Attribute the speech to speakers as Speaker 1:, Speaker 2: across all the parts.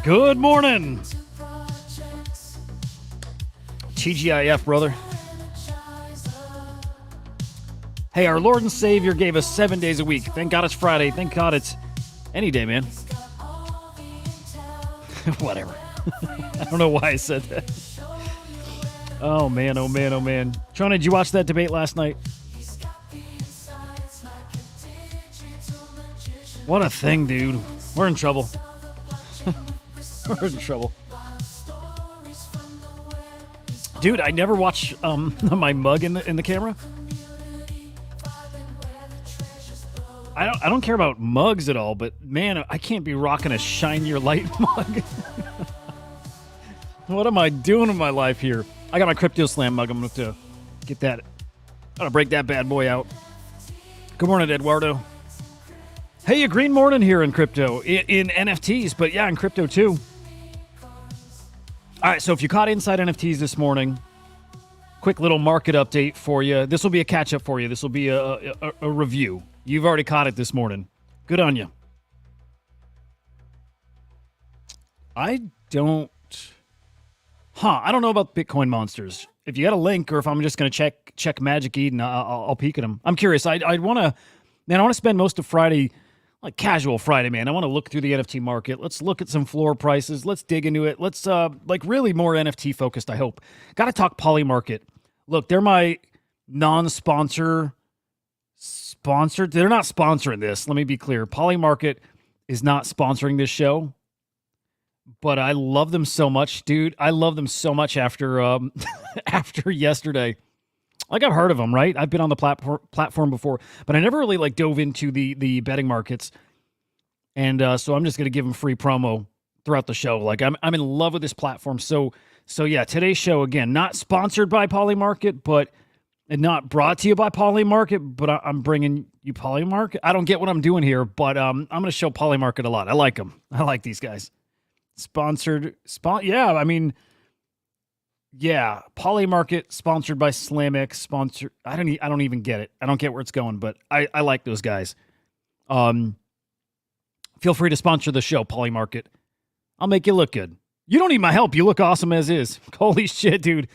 Speaker 1: Good morning. TGIF, brother. Hey, our Lord and Savior gave us 7 days a week. Thank God it's Friday. Thank God it's any day, man. Whatever. I don't know why I said that. Oh, man, oh, man, oh, man. Trona, did you watch that debate last night? What a thing, dude. We're in trouble. We're in trouble. Dude, I never watch my mug in the camera. I don't care about mugs at all, but man, I can't be rocking a shine your light mug. What am I doing in my life here? I got my Crypto Slam mug. I'm going to get that. I'm going to break that bad boy out. Good morning, Eduardo. Hey, a green morning here in crypto, in NFTs, but yeah, in crypto too. All right, so if you caught Inside NFTs this morning, quick little market update for you. This will be a catch-up for you. This will be a review. You've already caught it this morning. Good on you. I don't know about Bitcoin monsters. If you got a link, or if I'm just going to check Magic Eden, I'll peek at them. I'm curious. I want to spend most of Friday, like casual Friday, man. I want to look through the NFT market. Let's look at some floor prices. Let's dig into it. Let's really more NFT focused, I hope. Got to talk Polymarket. Look, they're my non-sponsored. They're not sponsoring this. Let me be clear. Polymarket is not sponsoring this show. But I love them so much, dude. I love them so much after after yesterday. Like, I've heard of them, right? I've been on the platform before, but I never really dove into the betting markets. And so I'm just going to give them free promo throughout the show. Like, I'm in love with this platform. So yeah, today's show, again, not sponsored by Polymarket, and not brought to you by Polymarket, but I'm bringing you Polymarket. I don't get what I'm doing here, but I'm going to show Polymarket a lot. I like them. I like these guys. Yeah, Polymarket sponsored by SlamX, I don't even get it. I don't get where it's going, but I like those guys. Feel free to sponsor the show, Polymarket. I'll make you look good. You don't need my help. You look awesome as is. Holy shit, dude.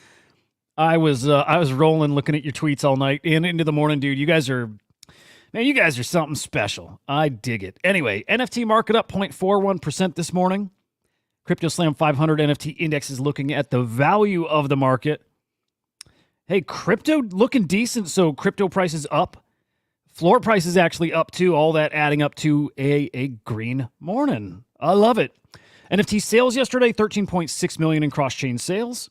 Speaker 1: I was rolling looking at your tweets all night and into the morning, dude. You guys are something special. I dig it. Anyway, NFT market up 0.41% this morning. Crypto Slam 500 NFT index is looking at the value of the market. Hey, crypto looking decent, so crypto prices up. Floor prices actually up too, all that adding up to a green morning. I love it. NFT sales yesterday, 13.6 million in cross-chain sales.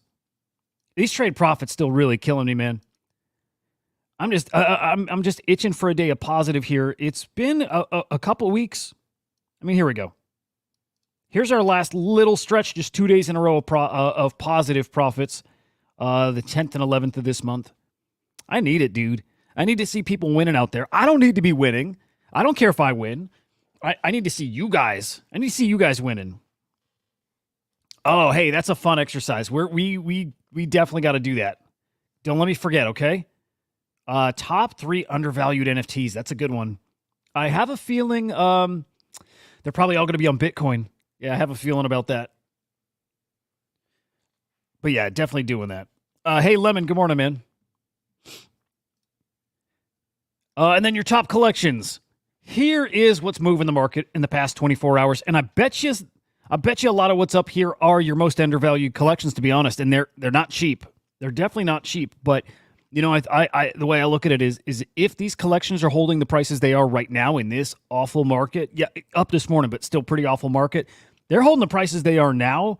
Speaker 1: These trade profits still really killing me, man. I'm just itching for a day of positive here. It's been a couple weeks. Here we go. Here's our last little stretch, just 2 days in a row of positive profits, the 10th and 11th of this month. I need it, dude. I need to see people winning out there. I don't need to be winning. I don't care if I win. I need to see you guys. I need to see you guys winning. Oh, hey, that's a fun exercise. We definitely got to do that. Don't let me forget, okay? Top 3 undervalued NFTs. That's a good one. I have a feeling they're probably all going to be on Bitcoin. Yeah, I have a feeling about that. But yeah, definitely doing that. Hey, Lemon, good morning, man. And then your top collections. Here is what's moving the market in the past 24 hours. And I bet you a lot of what's up here are your most undervalued collections, to be honest. And they're not cheap. They're definitely not cheap. But, you know, I the way I look at it is if these collections are holding the prices they are right now in this awful market, yeah, up this morning, but still pretty awful market, they're holding the prices they are now.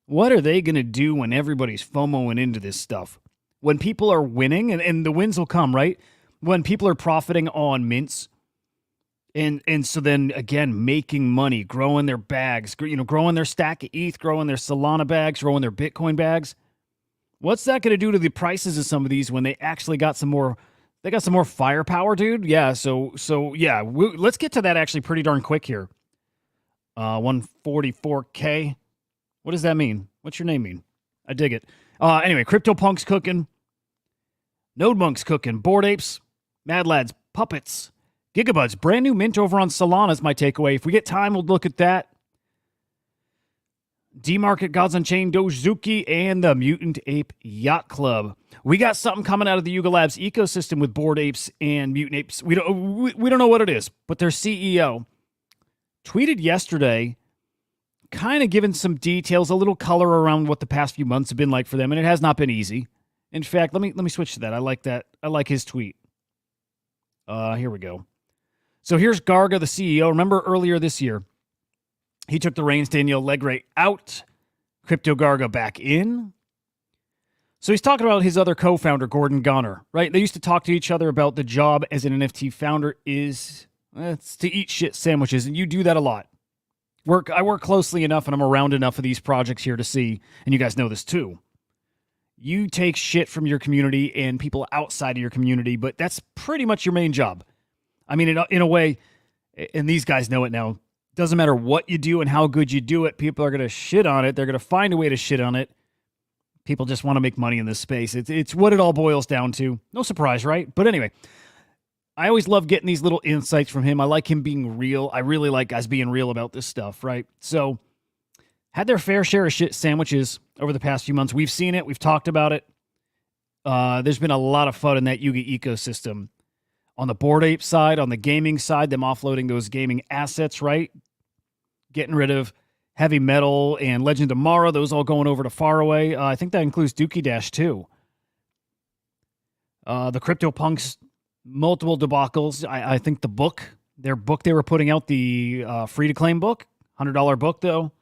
Speaker 1: What are they going to do when everybody's FOMOing into this stuff? When people are winning, and the wins will come, right? When people are profiting on mints, and so then, again, making money, growing their bags, growing their stack of ETH, growing their Solana bags, growing their Bitcoin bags. What's that going to do to the prices of some of these when they actually got some more firepower, dude? Yeah, so yeah, let's get to that actually pretty darn quick here. 144K. What does that mean? What's your name mean? I dig it. Anyway, CryptoPunk's cooking. Node Monks cooking, Bored Apes, Mad Lads, Puppets, Gigabuds, brand new mint over on Solana is my takeaway. If we get time, we'll look at that. D-Market, Gods Unchained, Dogezuki, and the Mutant Ape Yacht Club. We got something coming out of the Yuga Labs ecosystem with Bored Apes and Mutant Apes. We don't know what it is, but their CEO tweeted yesterday, kind of giving some details, a little color around what the past few months have been like for them, and it has not been easy. In fact, let me switch to that. I like that. I like his tweet. Here we go. So here's Garga, the CEO. Remember earlier this year, he took the reins, Daniel Legre out, Crypto Garga back in. So he's talking about his other co-founder, Gordon Goner, right? They used to talk to each other about the job as an NFT founder is it's to eat shit sandwiches, and you do that a lot. I work closely enough, and I'm around enough of these projects here to see, and you guys know this too. You take shit from your community and people outside of your community, but that's pretty much your main job. I mean, in a way, and these guys know it now, doesn't matter what you do and how good you do it, people are going to shit on it. They're going to find a way to shit on it. People just want to make money in this space. It's what it all boils down to. No surprise, right? But anyway, I always love getting these little insights from him. I like him being real. I really like guys being real about this stuff, right? So, had their fair share of shit sandwiches over the past few months. We've seen it. We've talked about it. There's been a lot of fun in that Yuga ecosystem. On the Bored Ape side, on the gaming side, them offloading those gaming assets, right? Getting rid of Heavy Metal and Legend of Mara, those all going over to Faraway. I think that includes Dookie Dash too. The CryptoPunks, multiple debacles. I think their book they were putting out, the free-to-claim book, $100 book though.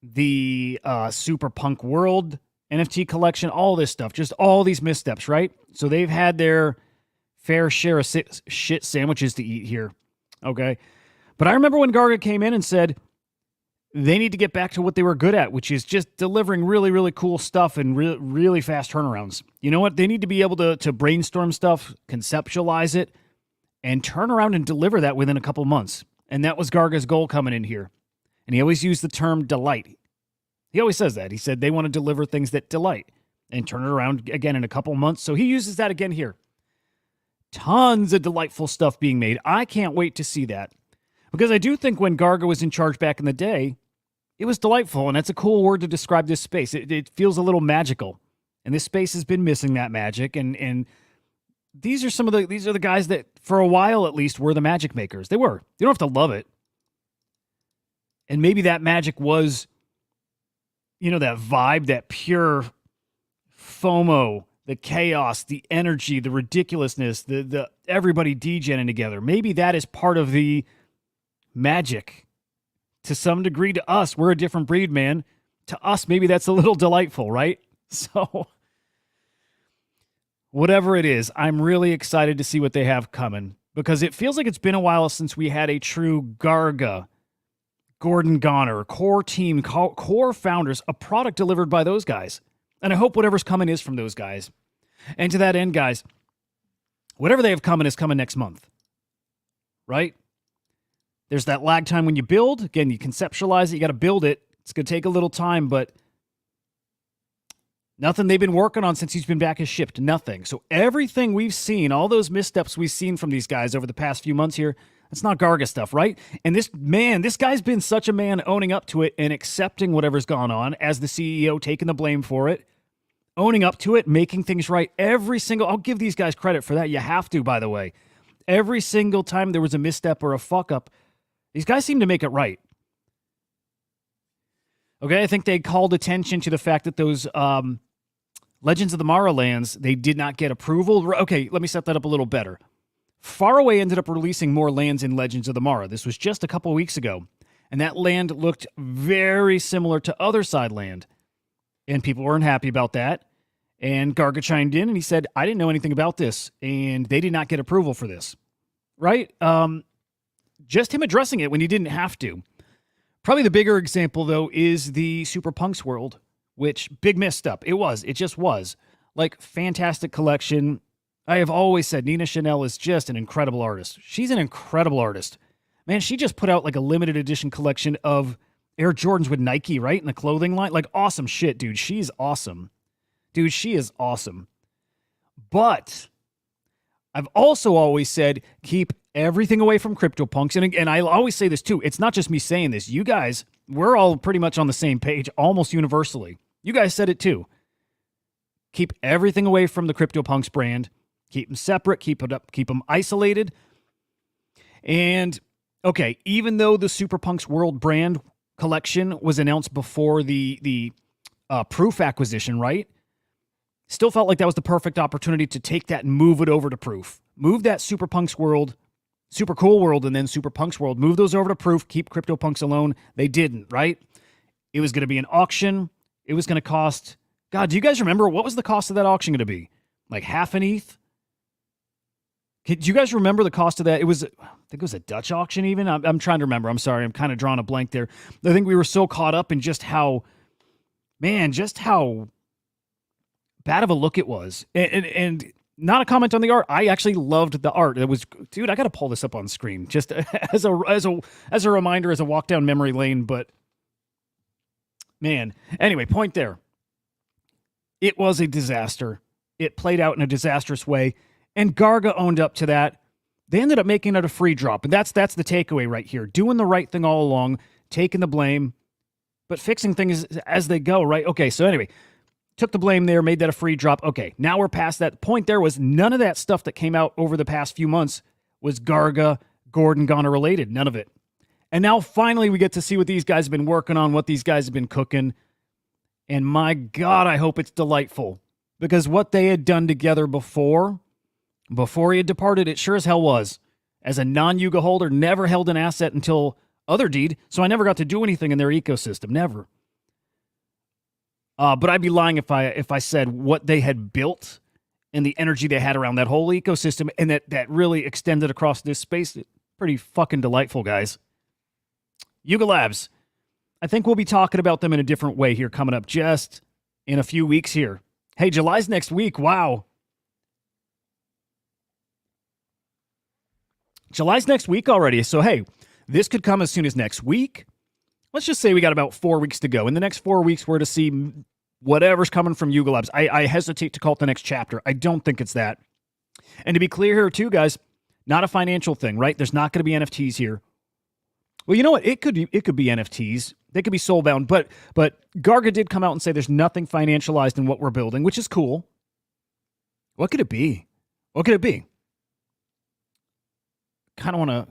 Speaker 1: The Super Punk World NFT collection, all this stuff, just all these missteps, right? So they've had their fair share of shit sandwiches to eat here, okay? But I remember when Garga came in and said they need to get back to what they were good at, which is just delivering really, really cool stuff and really fast turnarounds. You know what? They need to be able to brainstorm stuff, conceptualize it, and turn around and deliver that within a couple months. And that was Garga's goal coming in here. And he always used the term delight. He always says that. He said they want to deliver things that delight and turn it around again in a couple months. So he uses that again here. Tons of delightful stuff being made. I can't wait to see that. Because I do think when Garga was in charge back in the day, it was delightful, and that's a cool word to describe this space. It feels a little magical. And this space has been missing that magic, and these are the guys that, for a while at least, were the magic makers. They were. You don't have to love it. And maybe that magic was, that vibe, that pure FOMO, the chaos, the energy, the ridiculousness, the everybody degenning together. Maybe that is part of the magic. To some degree, to us, we're a different breed, man. To us, maybe that's a little delightful, right? So, whatever it is, I'm really excited to see what they have coming. Because it feels like it's been a while since we had a true Garga, Gordon Goner, core team, core founders, a product delivered by those guys. And I hope whatever's coming is from those guys. And to that end, guys, whatever they have coming is coming next month. Right? There's that lag time when you build. Again, you conceptualize it. You got to build it. It's going to take a little time, but nothing they've been working on since he's been back has shipped. Nothing. So everything we've seen, all those missteps we've seen from these guys over the past few months here, that's not Garga stuff, right? And this guy's been such a man owning up to it and accepting whatever's gone on as the CEO, taking the blame for it, owning up to it, making things right. I'll give these guys credit for that. You have to, by the way. Every single time there was a misstep or a fuck up, these guys seem to make it right. Okay, I think they called attention to the fact that those Legends of the Mara lands, they did not get approval. Okay, let me set that up a little better. Faraway ended up releasing more lands in Legends of the Mara. This was just a couple weeks ago. And that land looked very similar to other side land. And people weren't happy about that. And Garga chimed in and he said, I didn't know anything about this. And they did not get approval for this. Right? Just him addressing it when he didn't have to. Probably the bigger example, though, is the Super Punks world, which big misstep. It just was. Like, fantastic collection. I have always said Nina Chanel is just an incredible artist. She's an incredible artist. Man, she just put out like a limited edition collection of Air Jordans with Nike, right? In the clothing line. Like, awesome shit, dude. She's awesome. Dude, she is awesome. But I've also always said keep everything away from CryptoPunks. And I always say this too. It's not just me saying this. You guys, we're all pretty much on the same page almost universally. You guys said it too. Keep everything away from the CryptoPunks brand. Keep them separate. Keep them isolated. And okay, even though the SuperPunks World brand collection was announced before the Proof acquisition, right? Still felt like that was the perfect opportunity to take that and move it over to Proof. Move that SuperPunks World, Super Cool World, and then SuperPunks World. Move those over to Proof. Keep CryptoPunks alone. They didn't, right? It was going to be an auction. It was going to cost... God, do you guys remember what was the cost of that auction going to be? Like half an ETH? Do you guys remember the cost of that? I think it was a Dutch auction even. I'm trying to remember. I'm sorry. I'm kind of drawing a blank there. I think we were so caught up in just how bad of a look it was. And not a comment on the art. I actually loved the art. It was, dude, I got to pull this up on screen just as a reminder, as a walk down memory lane. But man, anyway, point there. It was a disaster. It played out in a disastrous way. And Garga owned up to that. They ended up making it a free drop. And that's the takeaway right here. Doing the right thing all along, taking the blame, but fixing things as they go, right? Okay, so anyway, took the blame there, made that a free drop. Okay, now we're past that point. There was none of that stuff that came out over the past few months was Garga, Gordon, Ghana related. None of it. And now finally we get to see what these guys have been working on, what these guys have been cooking. And my God, I hope it's delightful. Because what they had done together before he had departed, it sure as hell was. As a non-Yuga holder, never held an asset until Other Deed, so I never got to do anything in their ecosystem. Never. But I'd be lying if I said what they had built and the energy they had around that whole ecosystem and that really extended across this space. Pretty fucking delightful, guys. Yuga Labs. I think we'll be talking about them in a different way here coming up just in a few weeks here. Hey, July's next week. Wow. July's next week already. So, hey, this could come as soon as next week. Let's just say we got about 4 weeks to go. In the next 4 weeks, we're to see whatever's coming from Yuga Labs. I hesitate to call it the next chapter. I don't think it's that. And to be clear here too, guys, not a financial thing, right? There's not going to be NFTs here. Well, you know what? It could be NFTs. They could be soulbound, but Garga did come out and say there's nothing financialized in what we're building, which is cool. What could it be? What could it be? Kind of want to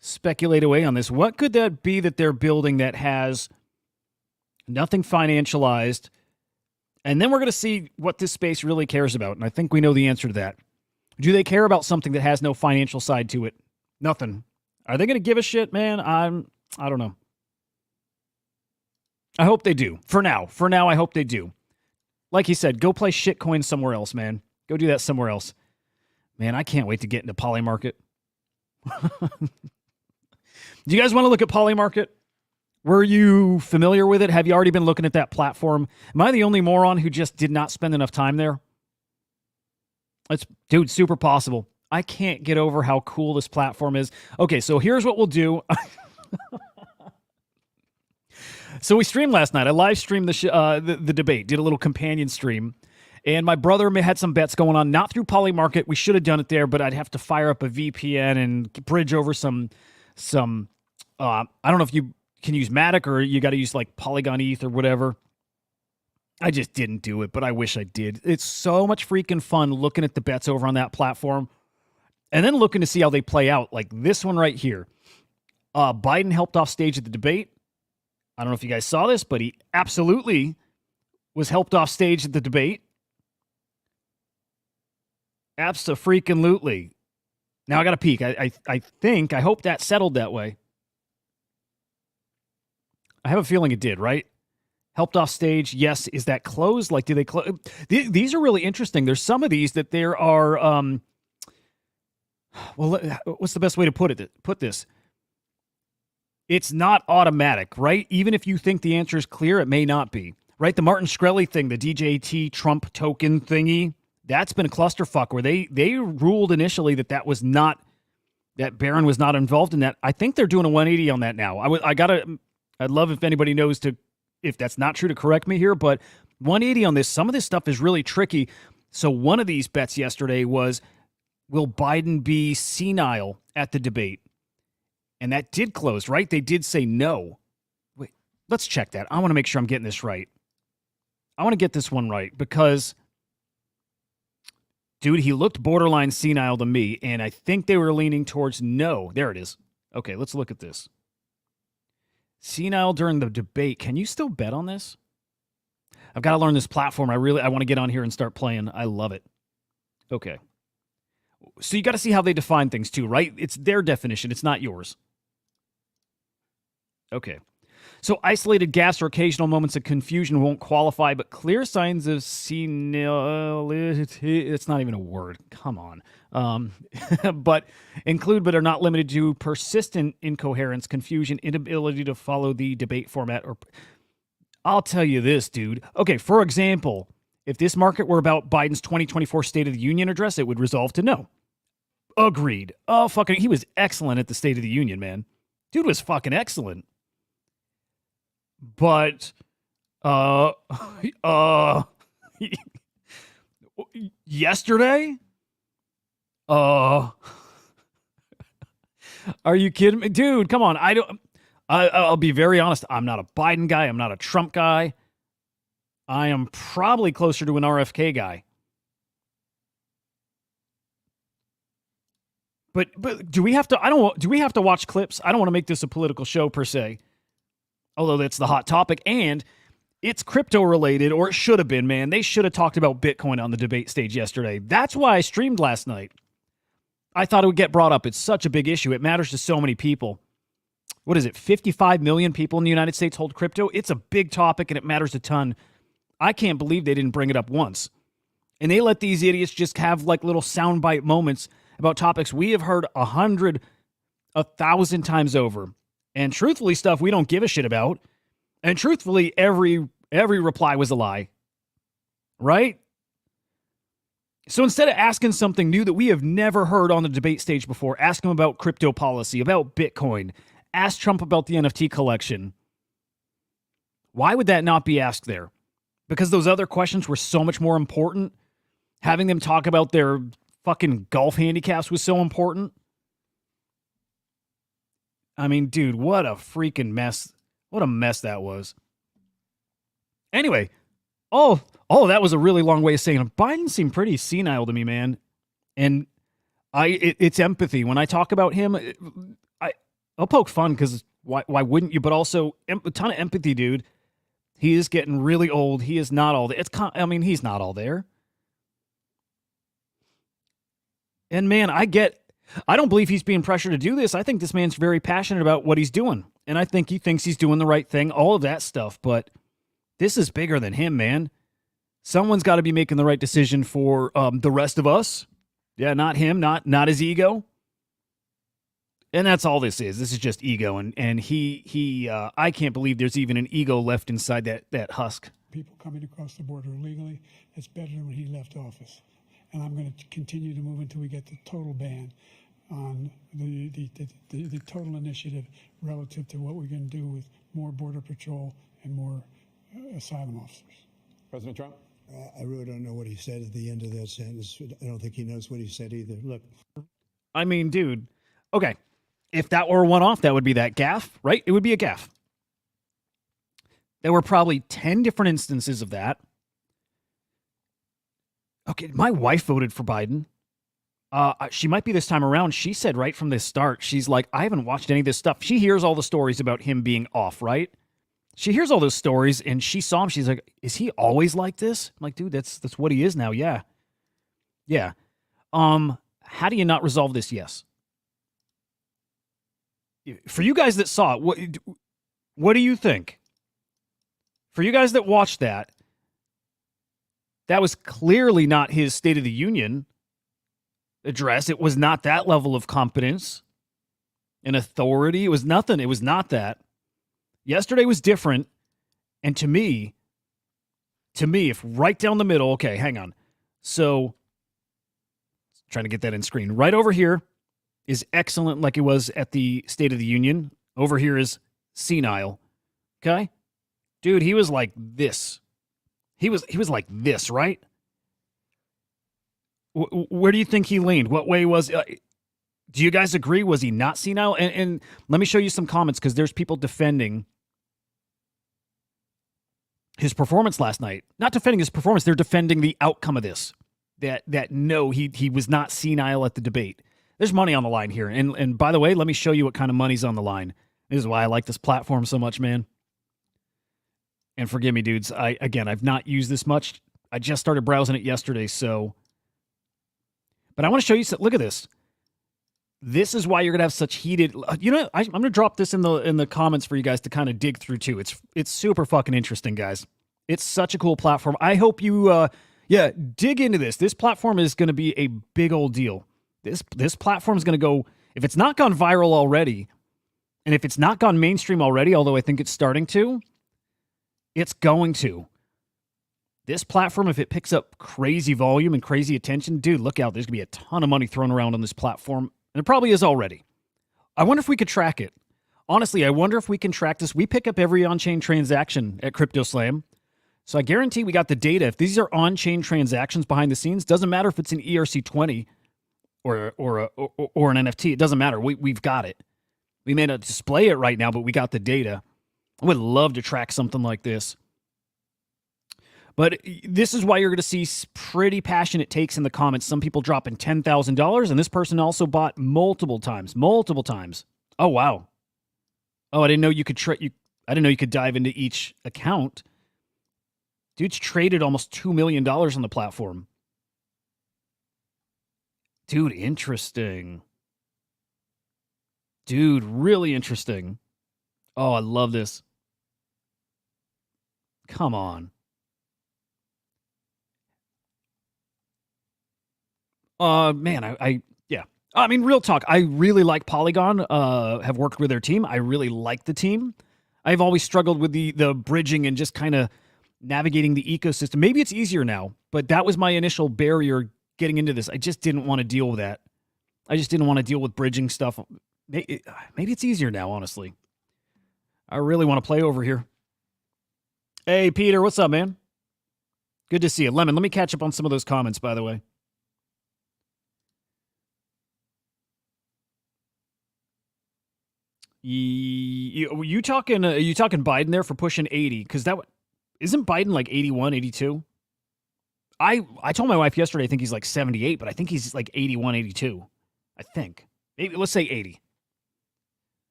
Speaker 1: speculate away on this. What could that be that they're building that has nothing financialized? And then we're going to see what this space really cares about. And I think we know the answer to that. Do they care about something that has no financial side to it? Nothing. Are they going to give a shit, man? I don't know. I hope they do. For now, I hope they do. Like he said, go play shitcoin somewhere else, man. Go do that somewhere else. Man, I can't wait to get into Polymarket. Do you guys want to look at Polymarket? Were you familiar with it? Have you already been looking at that platform? Am I the only moron who just did not spend enough time there? Dude, super possible. I can't get over how cool this platform is. Okay, so here's what we'll do. So we streamed last night. I live streamed the debate, did a little companion stream. And my brother had some bets going on, not through Polymarket. We should have done it there, but I'd have to fire up a VPN and bridge over some I don't know if you can use Matic or you got to use like Polygon ETH or whatever. I just didn't do it, but I wish I did. It's so much freaking fun looking at the bets over on that platform and then looking to see how they play out. Like this one right here. Biden helped off stage at the debate. I don't know if you guys saw this, but he absolutely was helped off stage at the debate. Abso-freaking-lutely. Now I got to peek. I hope that settled that way. I have a feeling it did, right? Helped off stage. Yes. Is that closed? Like, do they close? These are really interesting. There's some of these that there are, well, what's the best way to put this? It's not automatic, right? Even if you think the answer is clear, it may not be, right? The Martin Shkreli thing, the DJT Trump token thingy, that's been a clusterfuck where they ruled initially that Barron was not involved in that. I think they're doing a 180 on that now. I'd love if anybody knows if that's not true to correct me here, but 180 on this. Some of this stuff is really tricky. So one of these bets yesterday was, will Biden be senile at the debate? And that did close, right? They did say no. Wait, let's check that. I want to make sure I'm getting this right. I want to get this one right because, dude, he looked borderline senile to me, and I think they were leaning towards no. There it is. Okay, let's look at this. Senile during the debate. Can you still bet on this? I've got to learn this platform. I want to get on here and start playing. I love it. Okay. So you got to see how they define things too, right? It's their definition. It's not yours. Okay. So isolated gaps or occasional moments of confusion won't qualify, but clear signs of senility, it's not even a word. Come on. But include but are not limited to persistent incoherence, confusion, inability to follow the debate format. Or I'll tell you this, dude. Okay, for example, if this market were about Biden's 2024 State of the Union address, it would resolve to no. Agreed. Oh, fucking, he was excellent at the State of the Union, man. Dude was fucking excellent. But, yesterday? Are you kidding me? Dude, come on. I'll be very honest. I'm not a Biden guy. I'm not a Trump guy. I am probably closer to an RFK guy. But do we have to watch clips? I don't want to make this a political show per se. Although that's the hot topic, and it's crypto related, or it should have been, man. They should have talked about Bitcoin on the debate stage yesterday. That's why I streamed last night. I thought it would get brought up. It's such a big issue. It matters to so many people. What is it? 55 million people in the United States hold crypto. It's a big topic, and it matters a ton. I can't believe they didn't bring it up once. And they let these idiots just have like little soundbite moments about topics we have heard 100, 1,000 times over. And truthfully, stuff we don't give a shit about. And truthfully, every reply was a lie. Right? So instead of asking something new that we have never heard on the debate stage before, ask him about crypto policy, about Bitcoin, ask Trump about the NFT collection. Why would that not be asked there? Because those other questions were so much more important. Having them talk about their fucking golf handicaps was so important. I mean, dude, what a freaking mess. What a mess that was. Anyway, that was a really long way of saying it. Biden seemed pretty senile to me, man. And it's empathy. When I talk about him, I'll poke fun because why wouldn't you? But also a ton of empathy, dude. He is getting really old. He is not all there. He's not all there. And man, I don't believe he's being pressured to do this. I think this man's very passionate about what he's doing. And I think he thinks he's doing the right thing, all of that stuff. But this is bigger than him, man. Someone's got to be making the right decision for the rest of us. Yeah, not him, not his ego. And that's all this is. This is just ego. And he I can't believe there's even an ego left inside that husk.
Speaker 2: People coming across the border illegally, it's better than when he left office. And I'm going to continue to move until we get the total ban on the total initiative relative to what we're going to do with more border patrol and more asylum officers.
Speaker 3: President Trump?
Speaker 4: I really don't know what he said at the end of that sentence. I don't think he knows what he said either. Look.
Speaker 1: I mean, dude, okay. If that were a one-off, that would be that gaffe, right? It would be a gaffe. There were probably 10 different instances of that. Okay, my wife voted for Biden. She might be this time around. She said right from the start, she's like, I haven't watched any of this stuff. She hears all the stories about him being off, right? She hears all those stories, and she saw him. She's like, is he always like this? I'm like, dude, that's what he is now. Yeah. Yeah. How do you not resolve this? Yes. For you guys that saw it, what do you think? For you guys that watched that, that was clearly not his State of the Union address. It was not that level of competence and authority. It was nothing. It was not that. Yesterday was different. And to me, if right down the middle, okay, hang on. So, trying to get that in screen. Right over here is excellent like it was at the State of the Union. Over here is senile. Okay? Dude, he was like this. He was like this, right? Where do you think he leaned? What way was? Do you guys agree? Was he not senile? And let me show you some comments because there's people defending his performance last night. Not defending his performance, they're defending the outcome of this. That no, he was not senile at the debate. There's money on the line here. And by the way, let me show you what kind of money's on the line. This is why I like this platform so much, man. And forgive me, dudes. I've not used this much. I just started browsing it yesterday, so. But I want to show you. Look at this. This is why you're gonna have such heated. I'm gonna drop this in the comments for you guys to kind of dig through too. It's super fucking interesting, guys. It's such a cool platform. I hope you dig into this. This platform is gonna be a big old deal. This platform is gonna go, if it's not gone viral already, and if it's not gone mainstream already, although I think it's starting to, it's going to. This platform, if it picks up crazy volume and crazy attention, dude, look out. There's gonna be a ton of money thrown around on this platform. And it probably is already. I wonder if we could track it. Honestly, I wonder if we can track this. We pick up every on-chain transaction at CryptoSlam. So I guarantee we got the data. If these are on-chain transactions behind the scenes, doesn't matter if it's an ERC20 or an NFT. It doesn't matter. We've got it. We may not display it right now, but we got the data. I would love to track something like this. But this is why you're going to see pretty passionate takes in the comments. Some people dropping $10,000, and this person also bought multiple times. Oh, wow. Oh, I didn't know you could I didn't know you could dive into each account. Dude's traded almost $2 million on the platform. Dude, interesting. Dude, really interesting. Oh, I love this. Come on. Man, yeah. I mean, real talk. I really like Polygon. Have worked with their team. I really like the team. I've always struggled with the bridging and just kind of navigating the ecosystem. Maybe it's easier now, but that was my initial barrier getting into this. I just didn't want to deal with that. I just didn't want to deal with bridging stuff. Maybe it's easier now, honestly. I really want to play over here. Hey, Peter, what's up, man? Good to see you. Lemon, let me catch up on some of those comments, by the way. You talking Biden there for pushing 80? Because isn't Biden like 81, 82? I told my wife yesterday I think he's like 78, but I think he's like 81, 82. I think. Maybe, let's say 80.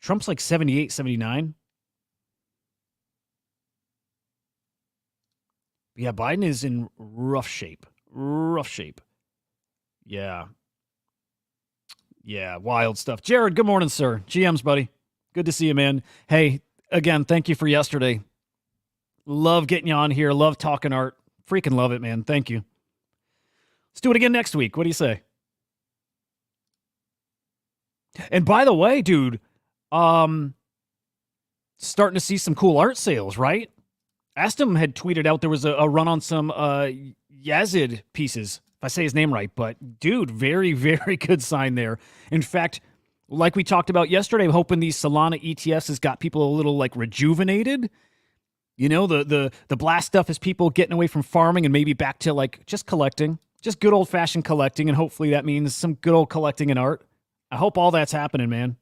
Speaker 1: Trump's like 78, 79. Yeah, Biden is in rough shape. Yeah. Yeah, wild stuff. Jared, good morning, sir. GMs, buddy. Good to see you, man. Hey, again, thank you for yesterday. Love getting you on here. Love talking art. Freaking love it, man. Thank you. Let's do it again next week. What do you say? And by the way, dude, starting to see some cool art sales, right? Astum had tweeted out there was a run on some Yazid pieces, if I say his name right. But, dude, very, very good sign there. In fact, like we talked about yesterday, I'm hoping these Solana ETFs has got people a little, like, rejuvenated. You know, the blast stuff is people getting away from farming and maybe back to, like, just collecting. Just good old-fashioned collecting, and hopefully that means some good old collecting in art. I hope all that's happening, man.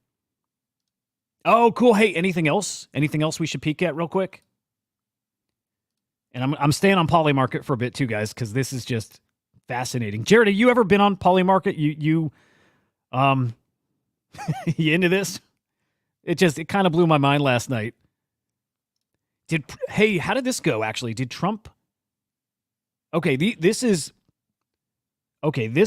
Speaker 1: Oh, cool. Hey, anything else? Anything else we should peek at real quick? And I'm staying on Polymarket for a bit too, guys, because this is just fascinating. Jared, have you ever been on Polymarket? You you into this? It kind of blew my mind last night. Hey, how did this go, actually? Did Trump... Okay, this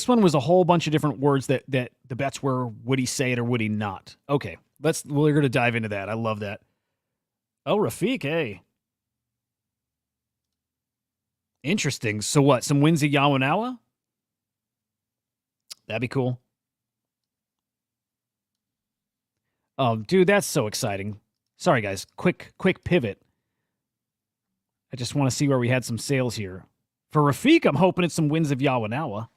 Speaker 1: one was a whole bunch of different words that the bets were, would he say it or would he not? Okay, we're going to dive into that. I love that. Oh, Rafiq, hey. Interesting. So what, some wins at Yawanawa? That'd be cool. Oh, dude, that's so exciting. Sorry, guys. Quick pivot. I just want to see where we had some sales here. For Rafiq, I'm hoping it's some wins of Yawanawa.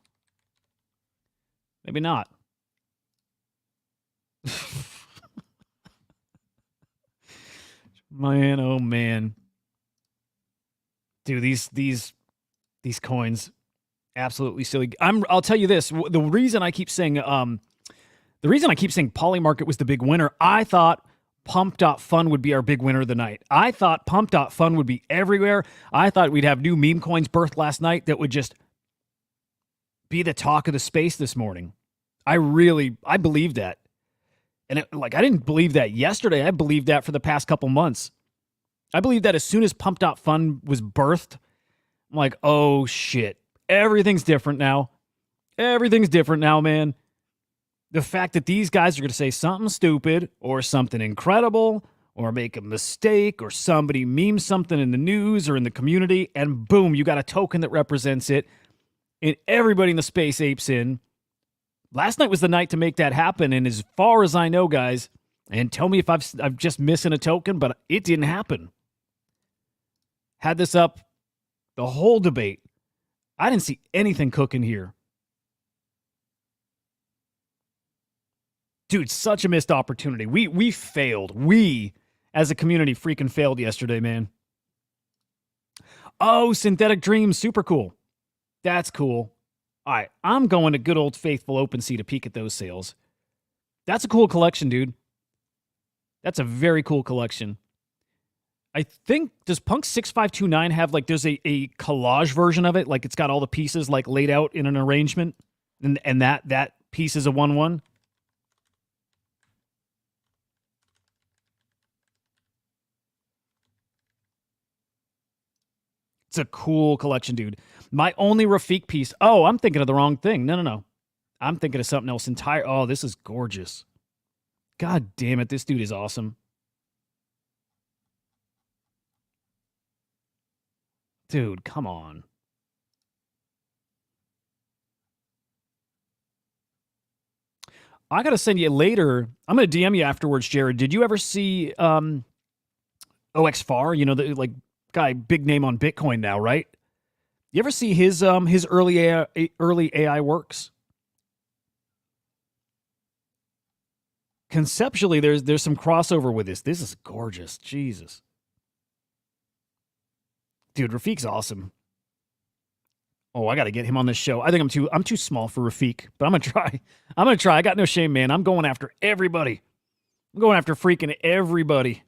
Speaker 1: Maybe not. Man, oh man. Dude, these coins. Absolutely silly. I'll tell you this. The reason I keep saying Polymarket was the big winner, I thought Pump.Fun would be our big winner of the night. I thought Pump.Fun would be everywhere. I thought we'd have new meme coins birthed last night that would just be the talk of the space this morning. I believed that. And I didn't believe that yesterday. I believed that for the past couple months. I believed that as soon as Pump.Fun was birthed, I'm like, oh shit. Everything's different now. Everything's different now, man. The fact that these guys are going to say something stupid or something incredible or make a mistake or somebody memes something in the news or in the community, and boom, you got a token that represents it, and everybody in the space apes in. Last night was the night to make that happen, and as far as I know, guys, and tell me if I'm just missing a token, but it didn't happen. Had this up the whole debate. I didn't see anything cooking here. Dude, such a missed opportunity. We failed. We, as a community, freaking failed yesterday, man. Oh, Synthetic Dreams, super cool. That's cool. All right, I'm going to good old faithful OpenSea to peek at those sales. That's a cool collection, dude. That's a very cool collection. I think, does Punk 6529 have, there's a collage version of it? Like, it's got all the pieces, laid out in an arrangement? And that piece is a 1-1? It's a cool collection, dude. My only Rafik piece. Oh, I'm thinking of the wrong thing. No. I'm thinking of something else entire. Oh, this is gorgeous. God damn it. This dude is awesome. Dude, come on. I got to send you later. I'm going to DM you afterwards, Jared. Did you ever see OXFAR? You know, the guy, big name on Bitcoin now, right? You ever see his early AI works? Conceptually, there's some crossover with this. This is gorgeous. Jesus. Dude, Rafik's awesome. Oh, I got to get him on this show. I think I'm too small for Rafik, but I'm going to try. I got no shame, man. I'm going after everybody. I'm going after freaking everybody.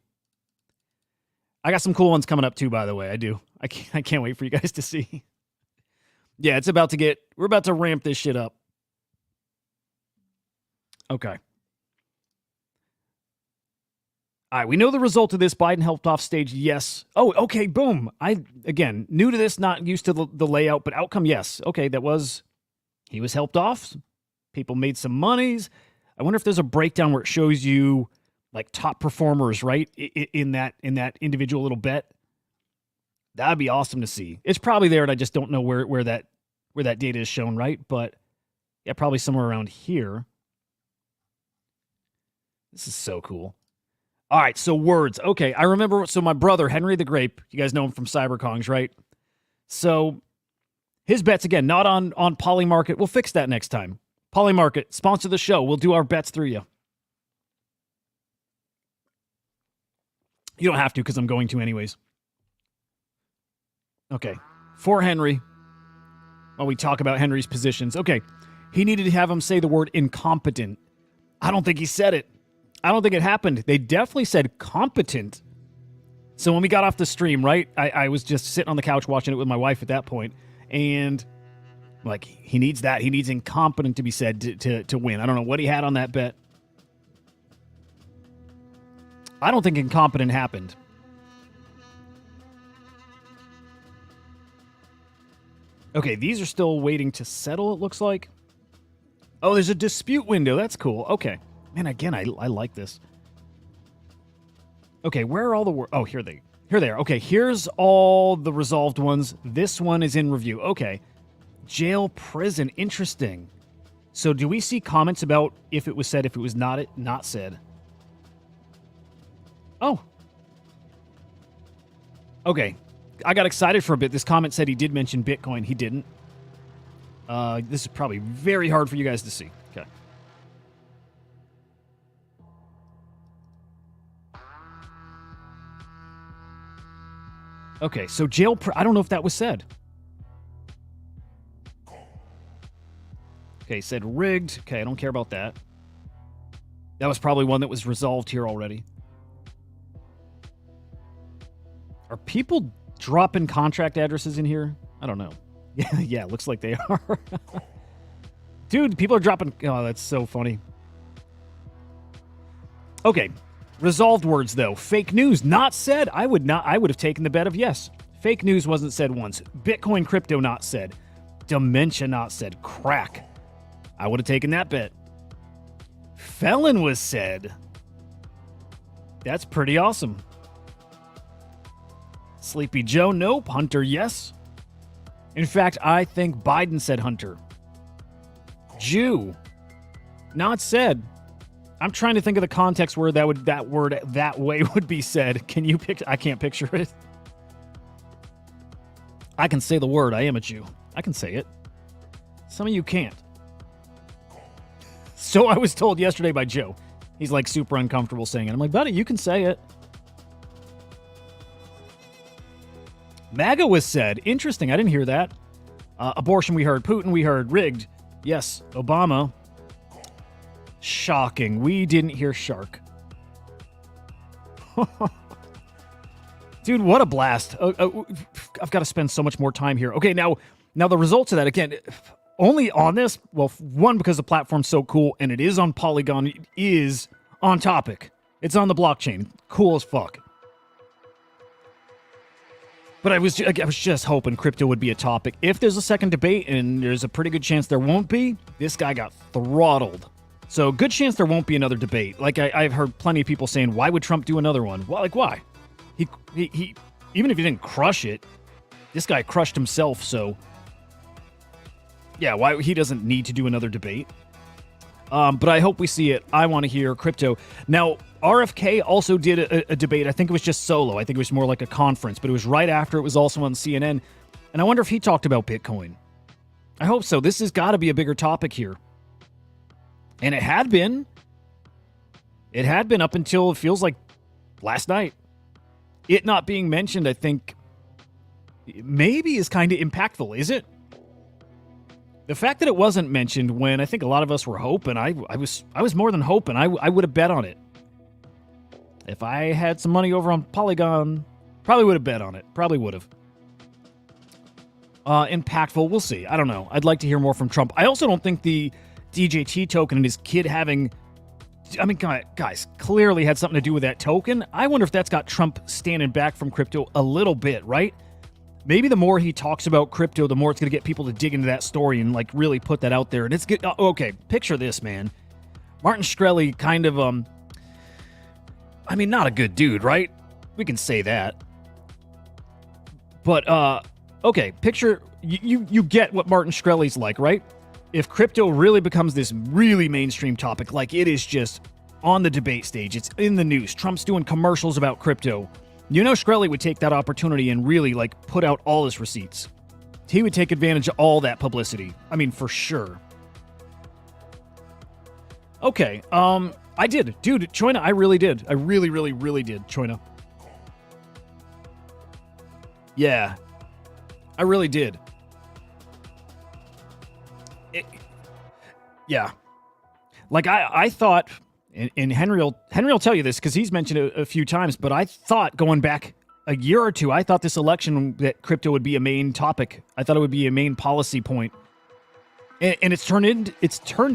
Speaker 1: I got some cool ones coming up too, by the way. I do. I can't wait for you guys to see. Yeah, we're about to ramp this shit up. Okay. All right, we know the result of this. Biden helped off stage, yes. Oh, okay, boom. Again, new to this, not used to the layout, but outcome, yes. Okay, he was helped off. People made some monies. I wonder if there's a breakdown where it shows you top performers, right? In that individual little bet. That'd be awesome to see. It's probably there, and I just don't know where that data is shown, right? But yeah, probably somewhere around here. This is so cool. All right, so words. Okay, I remember. So my brother, Henry the Grape, you guys know him from CyberKongs, right? So his bets, again, not on Polymarket. We'll fix that next time. Polymarket, sponsor the show. We'll do our bets through you. You don't have to because I'm going to anyways. Okay, for Henry, while we talk about Henry's positions. Okay, he needed to have him say the word incompetent. I don't think he said it. I don't think it happened. They definitely said competent. So when we got off the stream, right, I was just sitting on the couch watching it with my wife at that point, and he needs that. He needs incompetent to be said to win. I don't know what he had on that bet. I don't think incompetent happened. Okay, these are still waiting to settle, it looks like. Oh, there's a dispute window. That's cool. Okay. Man, again, I like this. Okay, where are all the... Oh, here they are. Okay, here's all the resolved ones. This one is in review. Okay. Jail, prison. Interesting. So do we see comments about if it was said, if it was not said? Oh. Okay. I got excited for a bit. This comment said he did mention Bitcoin. He didn't. This is probably very hard for you guys to see. Okay. Okay, so I don't know if that was said. Okay, said rigged. Okay, I don't care about that. That was probably one that was resolved here already. Are people dropping contract addresses in here? I don't know. Yeah, looks like they are. Dude, people are dropping... Oh, that's so funny. Okay, resolved words, though. Fake news, not said. I would have taken the bet of yes. Fake news wasn't said once. Bitcoin crypto, not said. Dementia, not said. Crack. I would have taken that bet. Felon was said. That's pretty awesome. Sleepy Joe, nope. Hunter, yes. In fact, I think Biden said Hunter. Jew, not said. I'm trying to think of the context where that word that way would be said. Can you picture? I can't picture it. I can say the word. I am a Jew. I can say it. Some of you can't. So I was told yesterday by Joe. He's like super uncomfortable saying it. I'm like, buddy, you can say it. MAGA was said. Interesting. I didn't hear that. Abortion we heard. Putin we heard. Rigged. Yes. Obama. Shocking. We didn't hear shark. Dude, what a blast. I've got to spend so much more time here. Okay, now the results of that, again, only on this, well, one, because the platform's so cool, and it is on Polygon, it is on topic. It's on the blockchain. Cool as fuck. But I was just hoping crypto would be a topic. If there's a second debate, and there's a pretty good chance there won't be, this guy got throttled. So good chance there won't be another debate. Like I've heard plenty of people saying, why would Trump do another one? Well, like why? He even if he didn't crush it, this guy crushed himself. So yeah, why he doesn't need to do another debate. But I hope we see it. I want to hear crypto. Now, RFK also did a debate. I think it was just solo. I think it was more like a conference, but it was right after. It was also on CNN. And I wonder if he talked about Bitcoin. I hope so. This has got to be a bigger topic here. And it had been. It had been up until it feels like last night. It not being mentioned, I think, maybe is kind of impactful, is it? The fact that it wasn't mentioned when I think a lot of us were hoping, I was more than hoping. I would have bet on it. If I had some money over on Polygon, probably would have bet on it. Probably would have. Impactful, we'll see. I don't know. I'd like to hear more from Trump. I also don't think the DJT token and his kid having... I mean, guys, clearly had something to do with that token. I wonder if that's got Trump standing back from crypto a little bit, right? Maybe the more he talks about crypto, the more it's going to get people to dig into that story and, like, really put that out there. And it's good. Okay, picture this, man. Martin Shkreli kind of, I mean, not a good dude, right? We can say that. But, okay, picture, you get what Martin Shkreli's like, right? If crypto really becomes this really mainstream topic, like it is just on the debate stage, it's in the news, Trump's doing commercials about crypto, you know Shkreli would take that opportunity and really, like, put out all his receipts. He would take advantage of all that publicity. I mean, for sure. Okay, I did. Dude, Choina, I really did. I really, really, really did, Choina. Yeah. I really did. Yeah. Like, I thought... And Henry will tell you this because he's mentioned it a few times, but I thought going back a year or two, I thought this election that crypto would be a main topic. I thought it would be a main policy point. And it's turned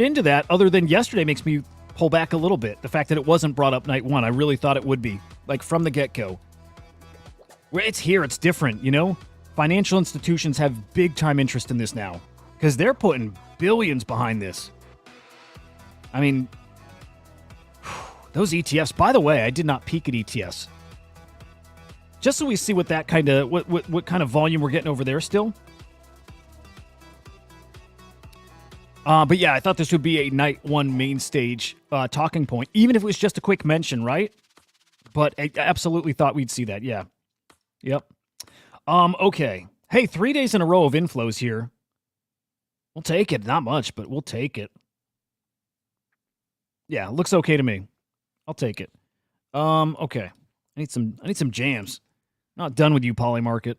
Speaker 1: into that, other than yesterday makes me pull back a little bit. The fact that it wasn't brought up night one, I really thought it would be, like from the get-go. It's here, it's different, you know? Financial institutions have big time interest in this now because they're putting billions behind this. I mean... Those ETFs, by the way, I did not peek at ETFs. Just so we see what that kind of what kind of volume we're getting over there still. But yeah, I thought this would be a night one main stage talking point, even if it was just a quick mention, right? But I absolutely thought we'd see that. Yeah. Yep. Okay. Hey, 3 days in a row of inflows here. We'll take it. Not much, but we'll take it. Yeah, looks okay to me. I'll take it. Okay. I need some jams. Not done with you, Polymarket.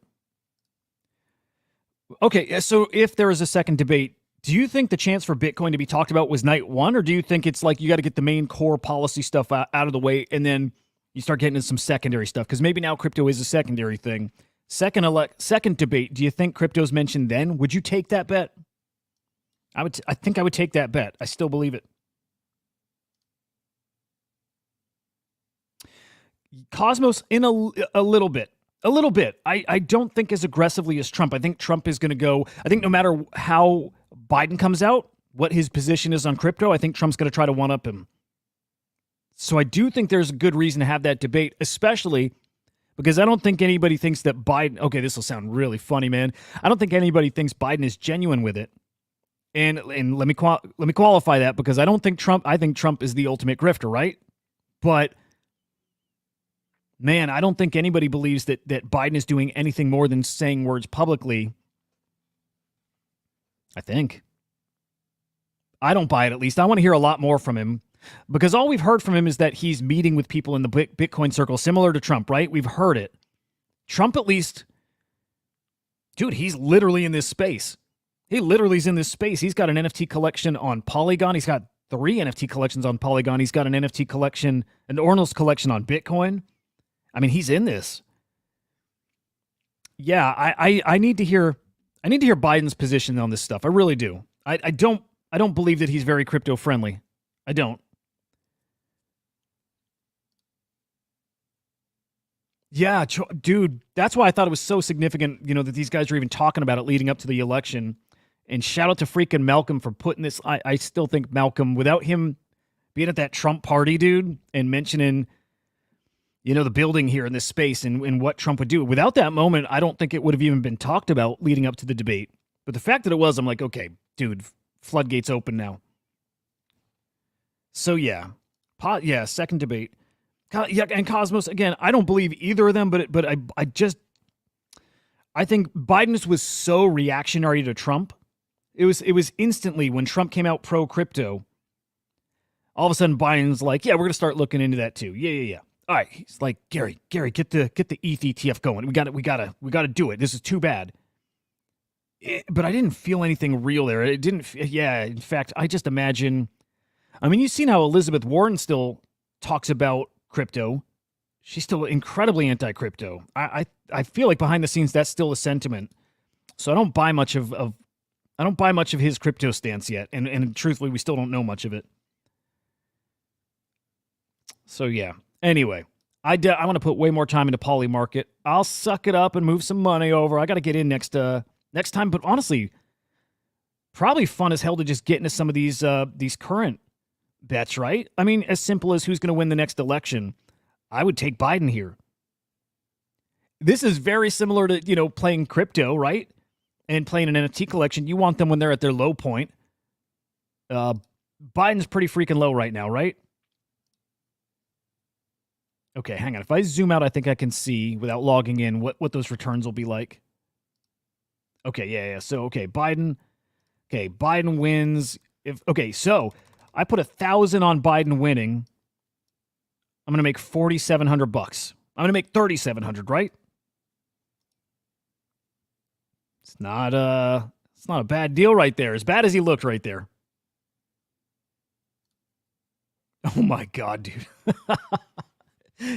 Speaker 1: Okay, so if there is a second debate, Do you think the chance for Bitcoin to be talked about was night one, or do you think it's like you got to get the main core policy stuff out of the way and then you start getting into some secondary stuff? Because maybe now crypto is a secondary thing. Second debate, do you think crypto's mentioned then? Would you take that bet? I think I would take that bet. I still believe it. Cosmos in a little bit. A little bit. I don't think as aggressively as Trump. I think Trump is going to go. I think no matter how Biden comes out, what his position is on crypto, I think Trump's going to try to one-up him. So I do think there's a good reason to have that debate, especially because I don't think anybody thinks that Biden. Okay, this will sound really funny, man. I don't think anybody thinks Biden is genuine with it. And let me qualify that because I don't think Trump. I think Trump is the ultimate grifter, right? But man, I don't think anybody believes that Biden is doing anything more than saying words publicly. I think. I don't buy it, at least. I want to hear a lot more from him because all we've heard from him is that he's meeting with people in the Bitcoin circle, similar to Trump, right? We've heard it. Trump, at least, dude, he's literally in this space. He literally is in this space. He's got an NFT collection on Polygon. He's got 3 NFT collections on Polygon. He's got an NFT collection, an Ordinals collection on Bitcoin. I mean, he's in this. Yeah, I need to hear Biden's position on this stuff. I really do. I don't believe that he's very crypto friendly. I don't. Yeah, dude, that's why I thought it was so significant, that these guys are even talking about it leading up to the election. And shout out to freaking Malcolm for putting this. I still think Malcolm, without him being at that Trump party, dude, and mentioning, the building here in this space and what Trump would do. Without that moment, I don't think it would have even been talked about leading up to the debate. But the fact that it was, I'm like, okay, dude, floodgates open now. So yeah, second debate. Yeah, and Cosmos, again, I don't believe either of them, but I think Biden's was so reactionary to Trump. It was instantly when Trump came out pro crypto. All of a sudden, Biden's like, yeah, we're gonna start looking into that too. Yeah. All right, he's like, Gary, get the ETH ETF going. We gotta do it. This is too bad. But I didn't feel anything real there. It didn't. Yeah, in fact, I just imagine. I mean, you've seen how Elizabeth Warren still talks about crypto. She's still incredibly anti-crypto. I feel like behind the scenes that's still a sentiment. So I don't buy much of his crypto stance yet, and truthfully, we still don't know much of it. So yeah. Anyway, I want to put way more time into Polymarket. I'll suck it up and move some money over. I got to get in next time. But honestly, probably fun as hell to just get into some of these current bets, right? I mean, as simple as who's going to win the next election. I would take Biden here. This is very similar to, playing crypto, right? And playing an NFT collection. You want them when they're at their low point. Biden's pretty freaking low right now, right? Okay, hang on. If I zoom out, I think I can see, without logging in, what those returns will be like. Okay, yeah. So, Biden wins. So I put 1,000 on Biden winning. I'm going to make $4,700. I'm going to make $3,700, right? It's not a bad deal right there. As bad as he looked right there. Oh my God, dude.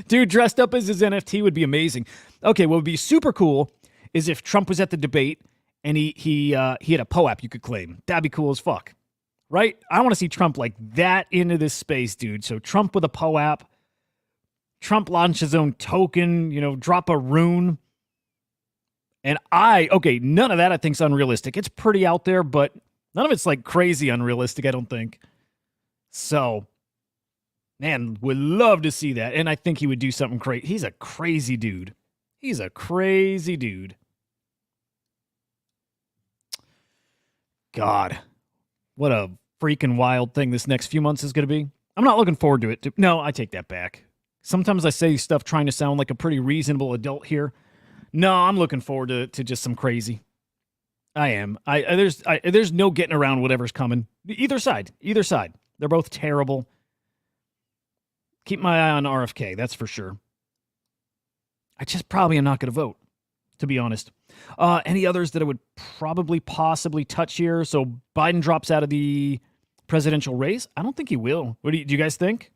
Speaker 1: Dude, dressed up as his NFT would be amazing. Okay, what would be super cool is if Trump was at the debate and he had a POAP you could claim. That'd be cool as fuck. Right? I want to see Trump like that into this space, dude. So Trump with a POAP. Trump launched his own token, drop a rune. And none of that I think's unrealistic. It's pretty out there, but none of it's like crazy unrealistic, I don't think. So, man, would love to see that. And I think he would do something crazy. He's a crazy dude. God, what a freaking wild thing this next few months is going to be. I'm not looking forward to it. No, I take that back. Sometimes I say stuff trying to sound like a pretty reasonable adult here. No, I'm looking forward to just some crazy. I am. There's no getting around whatever's coming. Either side. They're both terrible. Keep my eye on RFK, that's for sure. I just probably am not going to vote. to be honest. Any others that I would probably possibly touch here? So Biden drops out of the presidential race. I don't think he will. What do you guys think?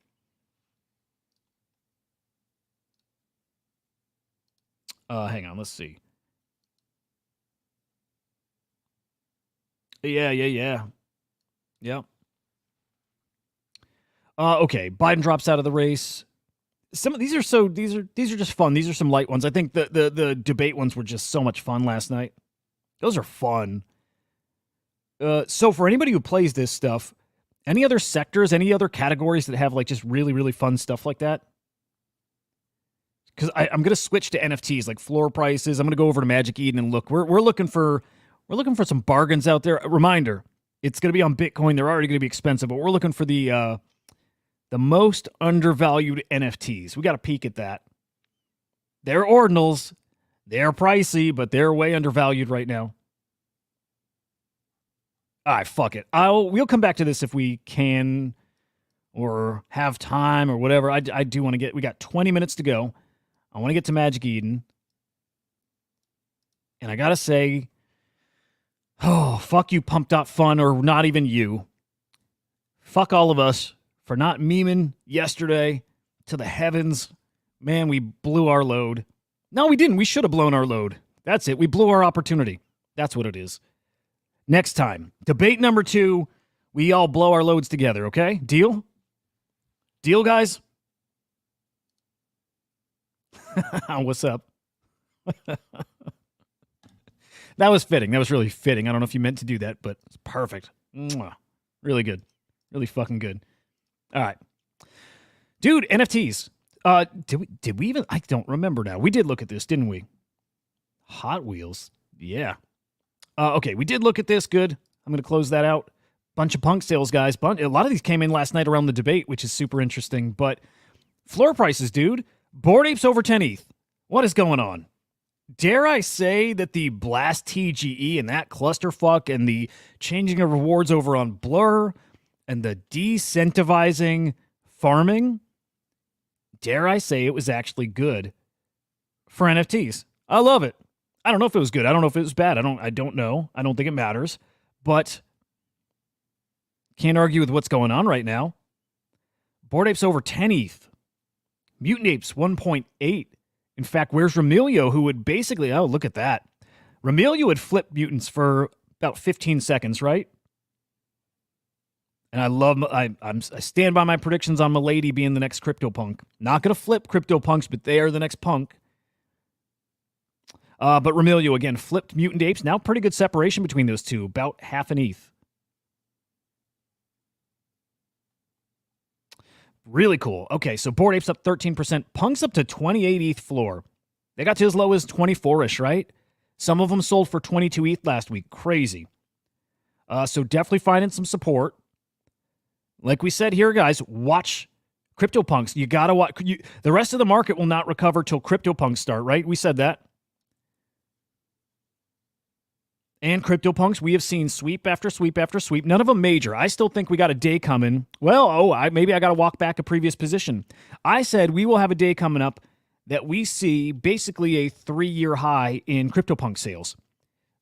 Speaker 1: Hang on, let's see. Yeah. Yeah. Okay, Biden drops out of the race. Some of these are just fun. These are some light ones. I think the debate ones were just so much fun last night. Those are fun. So for anybody who plays this stuff, any other sectors, any other categories that have like just really, really fun stuff like that? Because I'm gonna switch to NFTs, like floor prices. I'm gonna go over to Magic Eden and look. We're looking for some bargains out there. A reminder, it's gonna be on Bitcoin. They're already gonna be expensive, but we're looking for the most undervalued NFTs. We got to peek at that. They're ordinals. They're pricey, but they're way undervalued right now. All right, fuck it. We'll come back to this if we can or have time or whatever. I do want to we got 20 minutes to go. I want to get to Magic Eden. And I got to say, oh, fuck you, Pump.Fun, or not even you. Fuck all of us for not memeing yesterday to the heavens. Man, we blew our load. No, we didn't. We should have blown our load. That's it. We blew our opportunity. That's what it is. Next time, debate number 2, we all blow our loads together, okay? Deal? Deal, guys? What's up? That was fitting. That was really fitting. I don't know if you meant to do that, but it's perfect. Mwah. Really good. Really fucking good. All right. Dude, NFTs. Did we even? I don't remember now. We did look at this, didn't we? Hot Wheels. Yeah. Okay, we did look at this. Good. I'm going to close that out. Bunch of punk sales, guys. A lot of these came in last night around the debate, which is super interesting. But floor prices, dude. Bored Apes over 10 ETH. What is going on? Dare I say that the Blast TGE and that clusterfuck and the changing of rewards over on Blur and the decentivizing farming, dare I say it was actually good for NFTs. I love it. I don't know if it was good. I don't know if it was bad. I don't know. I don't think it matters. But can't argue with what's going on right now. Bored Apes over 10 ETH. Mutant Apes 1.8. In fact, where's Remilio, who would basically, oh, look at that. Remilio would flip mutants for about 15 seconds, right? And I stand by my predictions on Milady being the next CryptoPunk. Not going to flip CryptoPunks, but they are the next punk. But Remilio, again, flipped Mutant Apes. Now pretty good separation between those two. About half an ETH. Really cool. Okay, so Bored Apes up 13%. Punk's up to 28 ETH floor. They got to as low as 24-ish, right? Some of them sold for 22 ETH last week. Crazy. So definitely finding some support. Like we said here, guys, watch CryptoPunks. You got to watch. The rest of the market will not recover till CryptoPunks start, right? We said that. And CryptoPunks, we have seen sweep after sweep after sweep. None of them major. I still think we got a day coming. Well, maybe I got to walk back a previous position. I said we will have a day coming up that we see basically a 3-year high in CryptoPunk sales.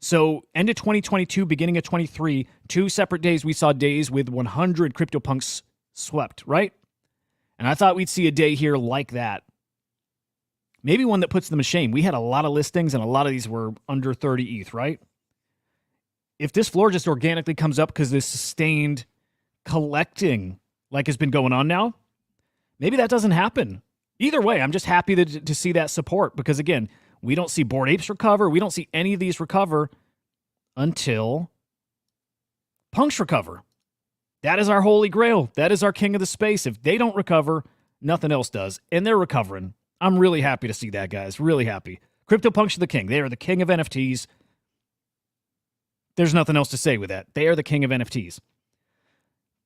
Speaker 1: So end of 2022, beginning of 23, 2 separate days we saw days with 100 CryptoPunks swept, right? And I thought we'd see a day here like that. Maybe one that puts them to shame. We had a lot of listings and a lot of these were under 30 ETH, right? If this floor just organically comes up because this sustained collecting like has been going on now, maybe that doesn't happen. Either way, I'm just happy to see that support because, again, we don't see Bored Apes recover. We don't see any of these recover until punks recover. That is our holy grail. That is our king of the space. If they don't recover, nothing else does. And they're recovering. I'm really happy to see that, guys. Really happy. CryptoPunks are the king. They are the king of NFTs. There's nothing else to say with that. They are the king of NFTs.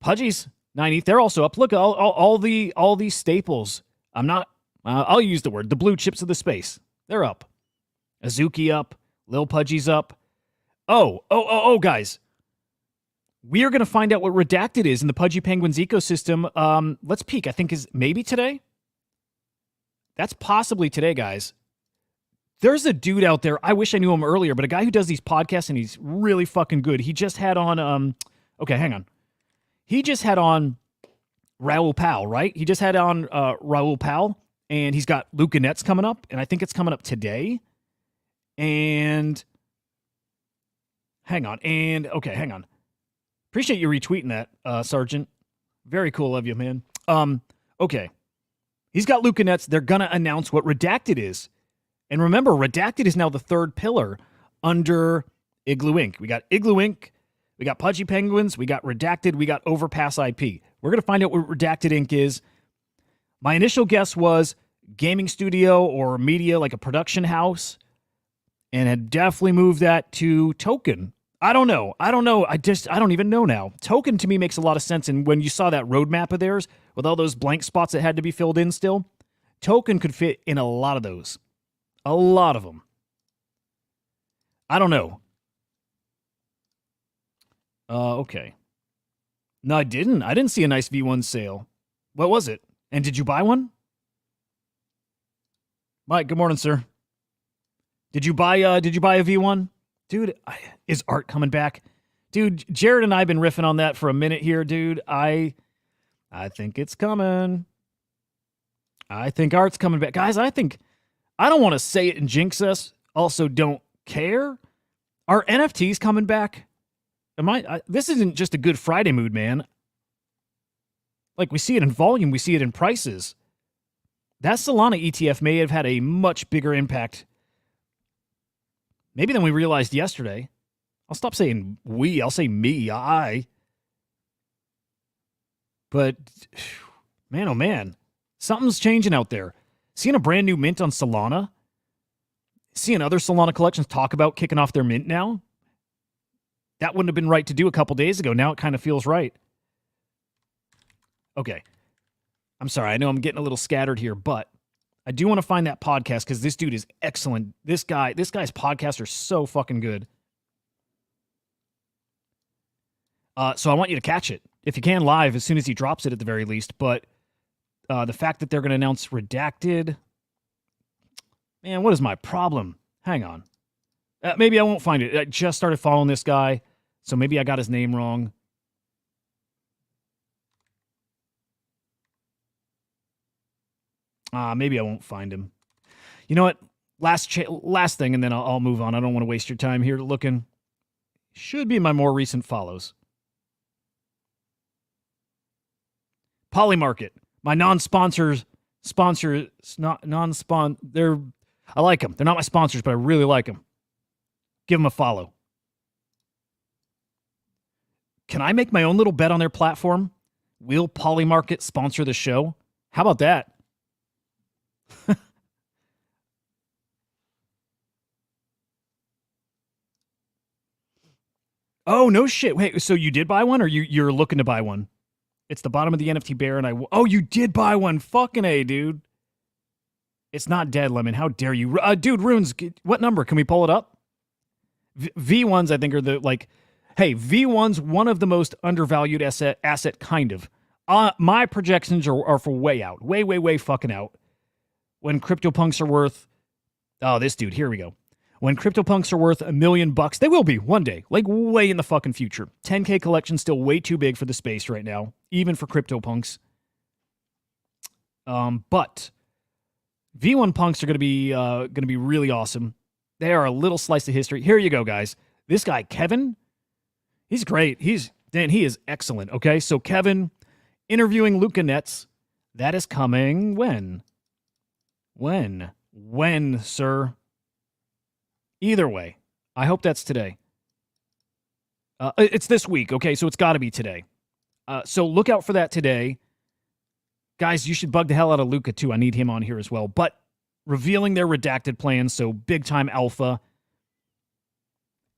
Speaker 1: Pudgies, 9 ETH, they're also up. Look, all these staples. I'll use the word, the blue chips of the space. They're up. Azuki up. Lil Pudgy's up. Oh, guys. We are going to find out what Redacted is in the Pudgy Penguins ecosystem. Let's peek. I think is maybe today. That's possibly today, guys. There's a dude out there. I wish I knew him earlier, but a guy who does these podcasts and he's really fucking good. He just had on okay, hang on. He just had on Raoul Pal, right? He just had on Raoul Pal, and he's got Luca Nets coming up, and I think it's coming up today. And hang on. And okay, hang on. Appreciate you retweeting that, Sergeant. Very cool of you, man. Okay. He's got Luca Nets. They're gonna announce what Redacted is. And remember, Redacted is now the third pillar under Igloo Inc. We got Igloo Inc., we got Pudgy Penguins, we got Redacted, we got Overpass IP. We're going to find out what Redacted Inc. is. My initial guess was gaming studio or media, like a production house, and had definitely moved that to Token. I don't know. I don't even know now. Token to me makes a lot of sense, and when you saw that roadmap of theirs with all those blank spots that had to be filled in still, Token could fit in a lot of those. A lot of them. I don't know. Okay. No, I didn't. I didn't see a nice V1 sale. What was it? And did you buy one? Mike, good morning, sir. Did you buy a V1? Dude, is art coming back? Dude, Jared and I have been riffing on that for a minute here, dude. I think it's coming. I think art's coming back. Guys, I don't want to say it and jinx us. Also don't care. Are NFTs coming back? This isn't just a Good Friday mood, man. Like, we see it in volume, we see it in prices. That Solana ETF may have had a much bigger impact, maybe than we realized yesterday. I'll stop saying we, I'll say me, I. But, man, oh man, something's changing out there. Seeing a brand new mint on Solana, seeing other Solana collections talk about kicking off their mint now, that wouldn't have been right to do a couple days ago. Now it kind of feels right. Okay. I'm sorry. I know I'm getting a little scattered here, but I do want to find that podcast because this dude is excellent. This guy's podcasts are so fucking good. So I want you to catch it, if you can, live as soon as he drops it at the very least. But the fact that they're going to announce Redacted, man, what is my problem? Hang on. Maybe I won't find it. I just started following this guy, so maybe I got his name wrong. Maybe I won't find him. You know what? Last thing, and then I'll move on. I don't want to waste your time here looking. Should be my more recent follows. Polymarket, my non-sponsors, non-spon. I like them. They're not my sponsors, but I really like them. Give them a follow. Can I make my own little bet on their platform? Will Polymarket sponsor the show? How about that? Oh, no shit. Wait, so you did buy one, or you're looking to buy one? It's the bottom of the NFT bear, and oh, you did buy one. Fucking A, dude. It's not dead, Lemon. How dare you? Dude, Runes, what number? Can we pull it up? V1s, I think, are the, like, hey, V1's one of the most undervalued asset kind of. My projections are for way out. Way fucking out. When CryptoPunks are worth, oh, this dude, here we go. When CryptoPunks are worth $1 million, they will be one day, like way in the fucking future. 10K collection still way too big for the space right now, even for CryptoPunks. But V1 punks are going to be really awesome. They are a little slice of history. Here you go, guys. This guy Kevin, he's great. He is excellent. Okay, so Kevin interviewing Luca Nets. That is coming when? When, sir? Either way, I hope that's today. It's this week, okay? So it's got to be today. So look out for that today. Guys, you should bug the hell out of Luca, too. I need him on here as well. But revealing their redacted plans, so big-time alpha.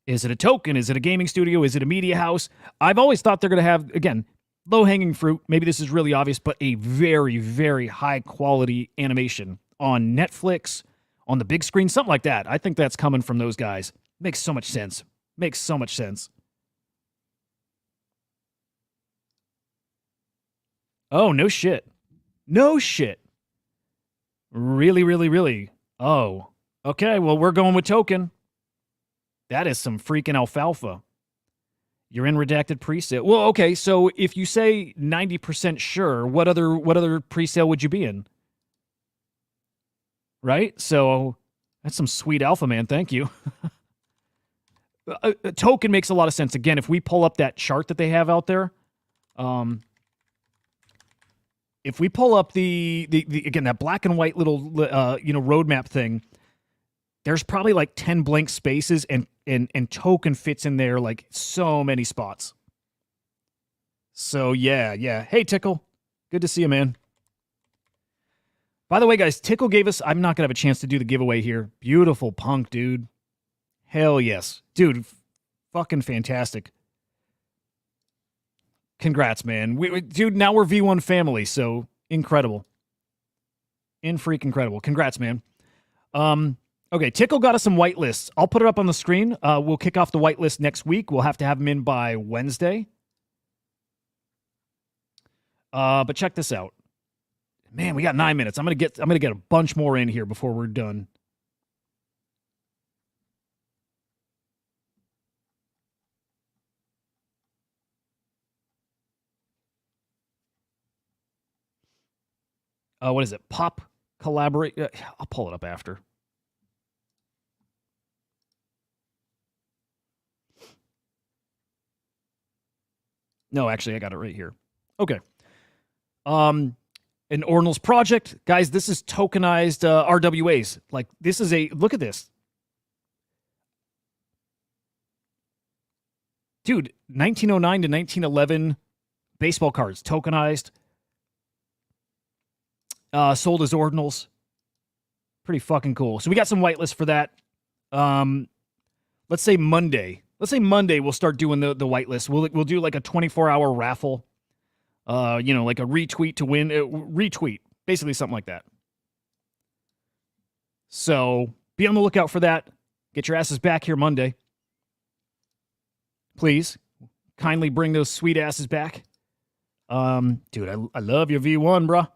Speaker 1: Is it a token? Is it a gaming studio? Is it a media house? I've always thought they're going to have, again, low-hanging fruit. Maybe this is really obvious, but a very, very high-quality animation on Netflix, on the big screen, something like that. I think that's coming from those guys. Makes so much sense. Makes so much sense. Oh, no shit. No shit. Really, really, really. Oh, Okay, well, we're going with token. That is some freaking alfalfa. You're in redacted presale. Well, okay, so if you say 90% sure, what other presale would you be in? Right? So that's some sweet alpha, man. Thank you. A token makes a lot of sense. Again, if we pull up that chart that they have out there, if we pull up the again, that black and white little roadmap thing, there's probably like 10 blank spaces, and token fits in there like so many spots. So yeah. Hey, Tickle. Good to see you, man. By the way, guys, Tickle gave us, I'm not going to have a chance to do the giveaway here. Beautiful punk, dude. Hell yes. Dude, fucking fantastic. Congrats, man. Dude, now we're V1 family, so incredible. Freak incredible. Congrats, man. Okay, Tickle got us some whitelists. I'll put it up on the screen. We'll kick off the whitelist next week. We'll have to have them in by Wednesday. But check this out. Man, we got 9 minutes. I'm gonna get a bunch more in here before we're done. What is it? Pop collaborate. I'll pull it up after. No, actually, I got it right here. Okay. An Ordinals project. Guys, this is tokenized RWAs. Like, this is look at this. Dude, 1909 to 1911 baseball cards, tokenized. Sold as Ordinals. Pretty fucking cool. So we got some whitelist for that. Let's say Monday. We'll start doing the whitelist. We'll do like a 24-hour raffle. Like a retweet to win. Retweet. Basically something like that. So be on the lookout for that. Get your asses back here Monday. Please. Kindly bring those sweet asses back. Dude, I love your V1, bruh.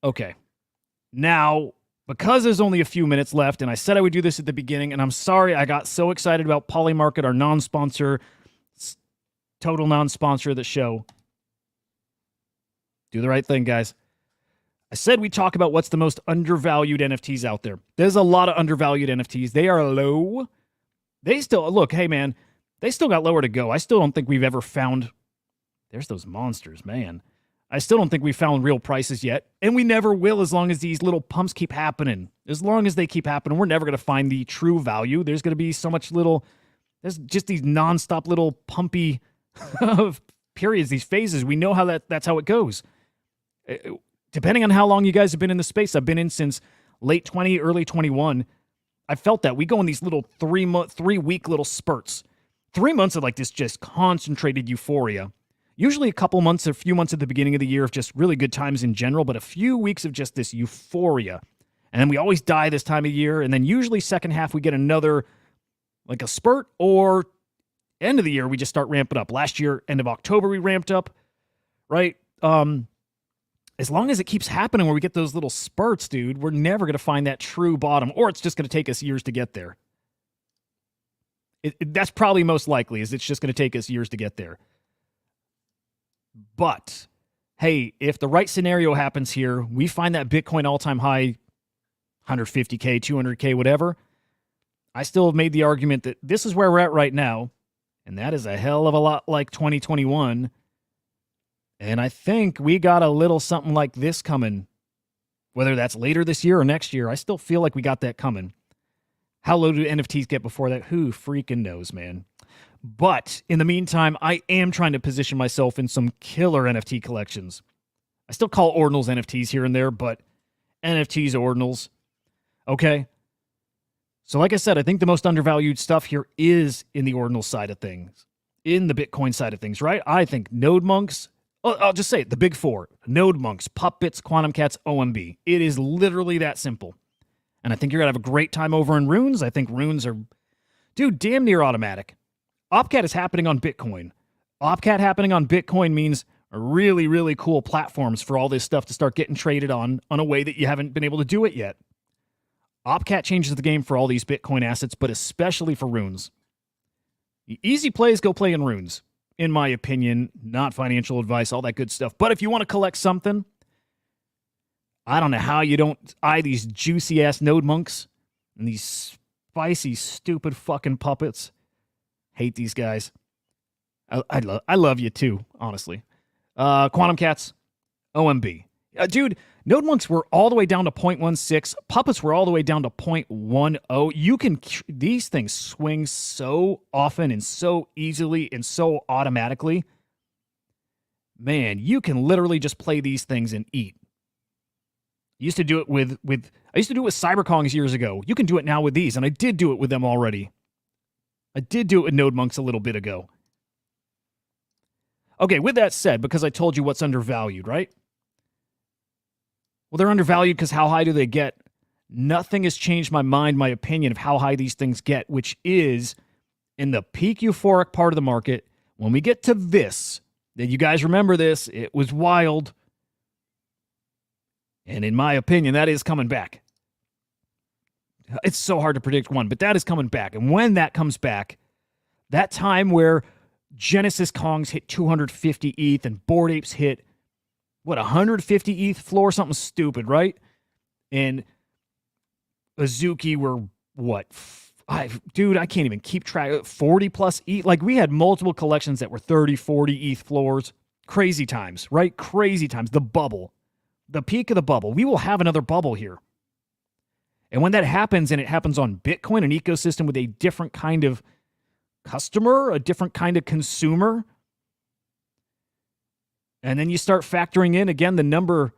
Speaker 1: Okay. Now, because there's only a few minutes left, and I said I would do this at the beginning, and I'm sorry I got so excited about Polymarket, our non-sponsor, total non-sponsor of the show. Do the right thing, guys. I said we talk about what's the most undervalued NFTs out there. There's a lot of undervalued NFTs. They are low. They still, look, hey, man, they still got lower to go. I still don't think we've ever found, there's those monsters, man. I still don't think we've found real prices yet, and we never will as long as these little pumps keep happening. As long as they keep happening, we're never going to find the true value. There's going to be so much there's just these nonstop little pumpy periods, these phases. We know how that's how it goes. Depending on how long you guys have been in the space, I've been in since late 20, early 21. I felt that. We go in these little 3-week little spurts. 3 months of like this just concentrated euphoria. Usually a few months at the beginning of the year of just really good times in general, but a few weeks of just this euphoria. And then we always die this time of year. And then usually second half, we get another, like a spurt, or end of the year, we just start ramping up. Last year, end of October, we ramped up, right? As long as it keeps happening where we get those little spurts, dude, we're never going to find that true bottom, or it's just going to take us years to get there. That's probably most likely, is it's just going to take us years to get there. But, hey, if the right scenario happens here, we find that Bitcoin all-time high, 150K, 200K, whatever, I still have made the argument that this is where we're at right now, and that is a hell of a lot like 2021. And I think we got a little something like this coming, whether that's later this year or next year. I still feel like we got that coming. How low do NFTs get before that? Who freaking knows, man? But in the meantime, I am trying to position myself in some killer NFT collections. I still call Ordinals NFTs here and there, but NFTs Ordinals. Okay? So like I said, I think the most undervalued stuff here is in the Ordinal side of things, in the Bitcoin side of things, right? I think Node Monks, I'll just say it, the big four, Node Monks, Puppets, Quantum Cats, OMB. It is literally that simple. And I think you're going to have a great time over in Runes. I think Runes are, dude, damn near automatic. OpCat is happening on Bitcoin. OpCat happening on Bitcoin means really, really cool platforms for all this stuff to start getting traded on a way that you haven't been able to do it yet. OpCat changes the game for all these Bitcoin assets, but especially for runes. The easy plays go play in runes, in my opinion. Not financial advice, all that good stuff. But if you want to collect something, I don't know how you don't eye these juicy-ass node monks and these spicy, stupid fucking puppets. Hate these guys. I love you too, honestly. Quantum Cats, OMB. Dude, node monks were all the way down to 0.16. Puppets were all the way down to 0.10. These things swing so often and so easily and so automatically. Man, you can literally just play these things and eat. I used to do it with Cyberkongs years ago. You can do it now with these, and I did do it with them already. I did do it with node monks a little bit ago. Okay, with that said, because I told you what's undervalued, right? Well, they're undervalued because how high do they get? Nothing has changed my mind, my opinion of how high these things get, which is in the peak euphoric part of the market. When we get to this, then you guys remember this, it was wild. And in my opinion, that is coming back. It's so hard to predict one, but that is coming back. And when that comes back, that time where Genesis Kongs hit 250 ETH and Bored Apes hit, 150 ETH floor? Something stupid, right? And Azuki were, dude, I can't even keep track. 40 plus ETH. Like, we had multiple collections that were 30, 40 ETH floors. Crazy times, right? Crazy times. The bubble. The peak of the bubble. We will have another bubble here. And when that happens, and it happens on Bitcoin, an ecosystem with a different kind of customer, a different kind of consumer, and then you start factoring in, again, the number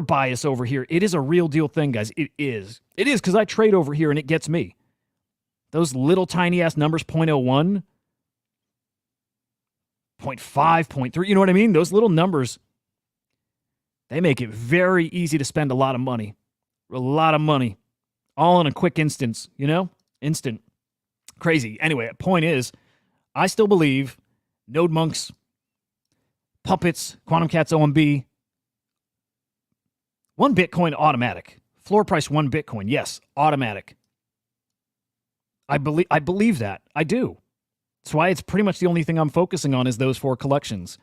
Speaker 1: bias over here. It is a real deal thing, guys. It is. It is, because I trade over here, and it gets me. Those little tiny-ass numbers, 0.01, 0.5, 0.3, you know what I mean? Those little numbers, they make it very easy to spend a lot of money. A lot of money. All in a quick instance, you know? Instant. Crazy. Anyway, point is, I still believe node monks, puppets, quantum cats, OMB, 1 Bitcoin automatic. Floor price 1 Bitcoin. Yes, automatic. I believe that. I do. That's why it's pretty much the only thing I'm focusing on is those 4 collections.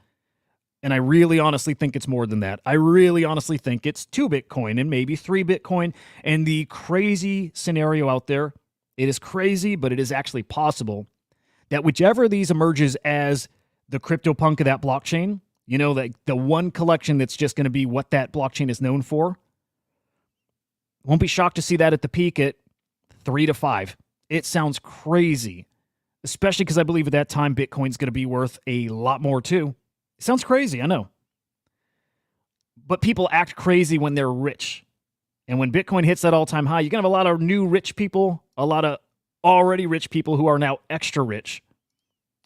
Speaker 1: And I really honestly think it's more than that. I really honestly think it's 2 Bitcoin and maybe 3 Bitcoin. And the crazy scenario out there, it is crazy, but it is actually possible that whichever of these emerges as the CryptoPunk of that blockchain, you know, like the one collection that's just going to be what that blockchain is known for, won't be shocked to see that at the peak at 3 to 5. It sounds crazy, especially because I believe at that time Bitcoin's going to be worth a lot more too. It sounds crazy, I know. But people act crazy when they're rich. And when Bitcoin hits that all-time high, you're going to have a lot of new rich people, a lot of already rich people who are now extra rich.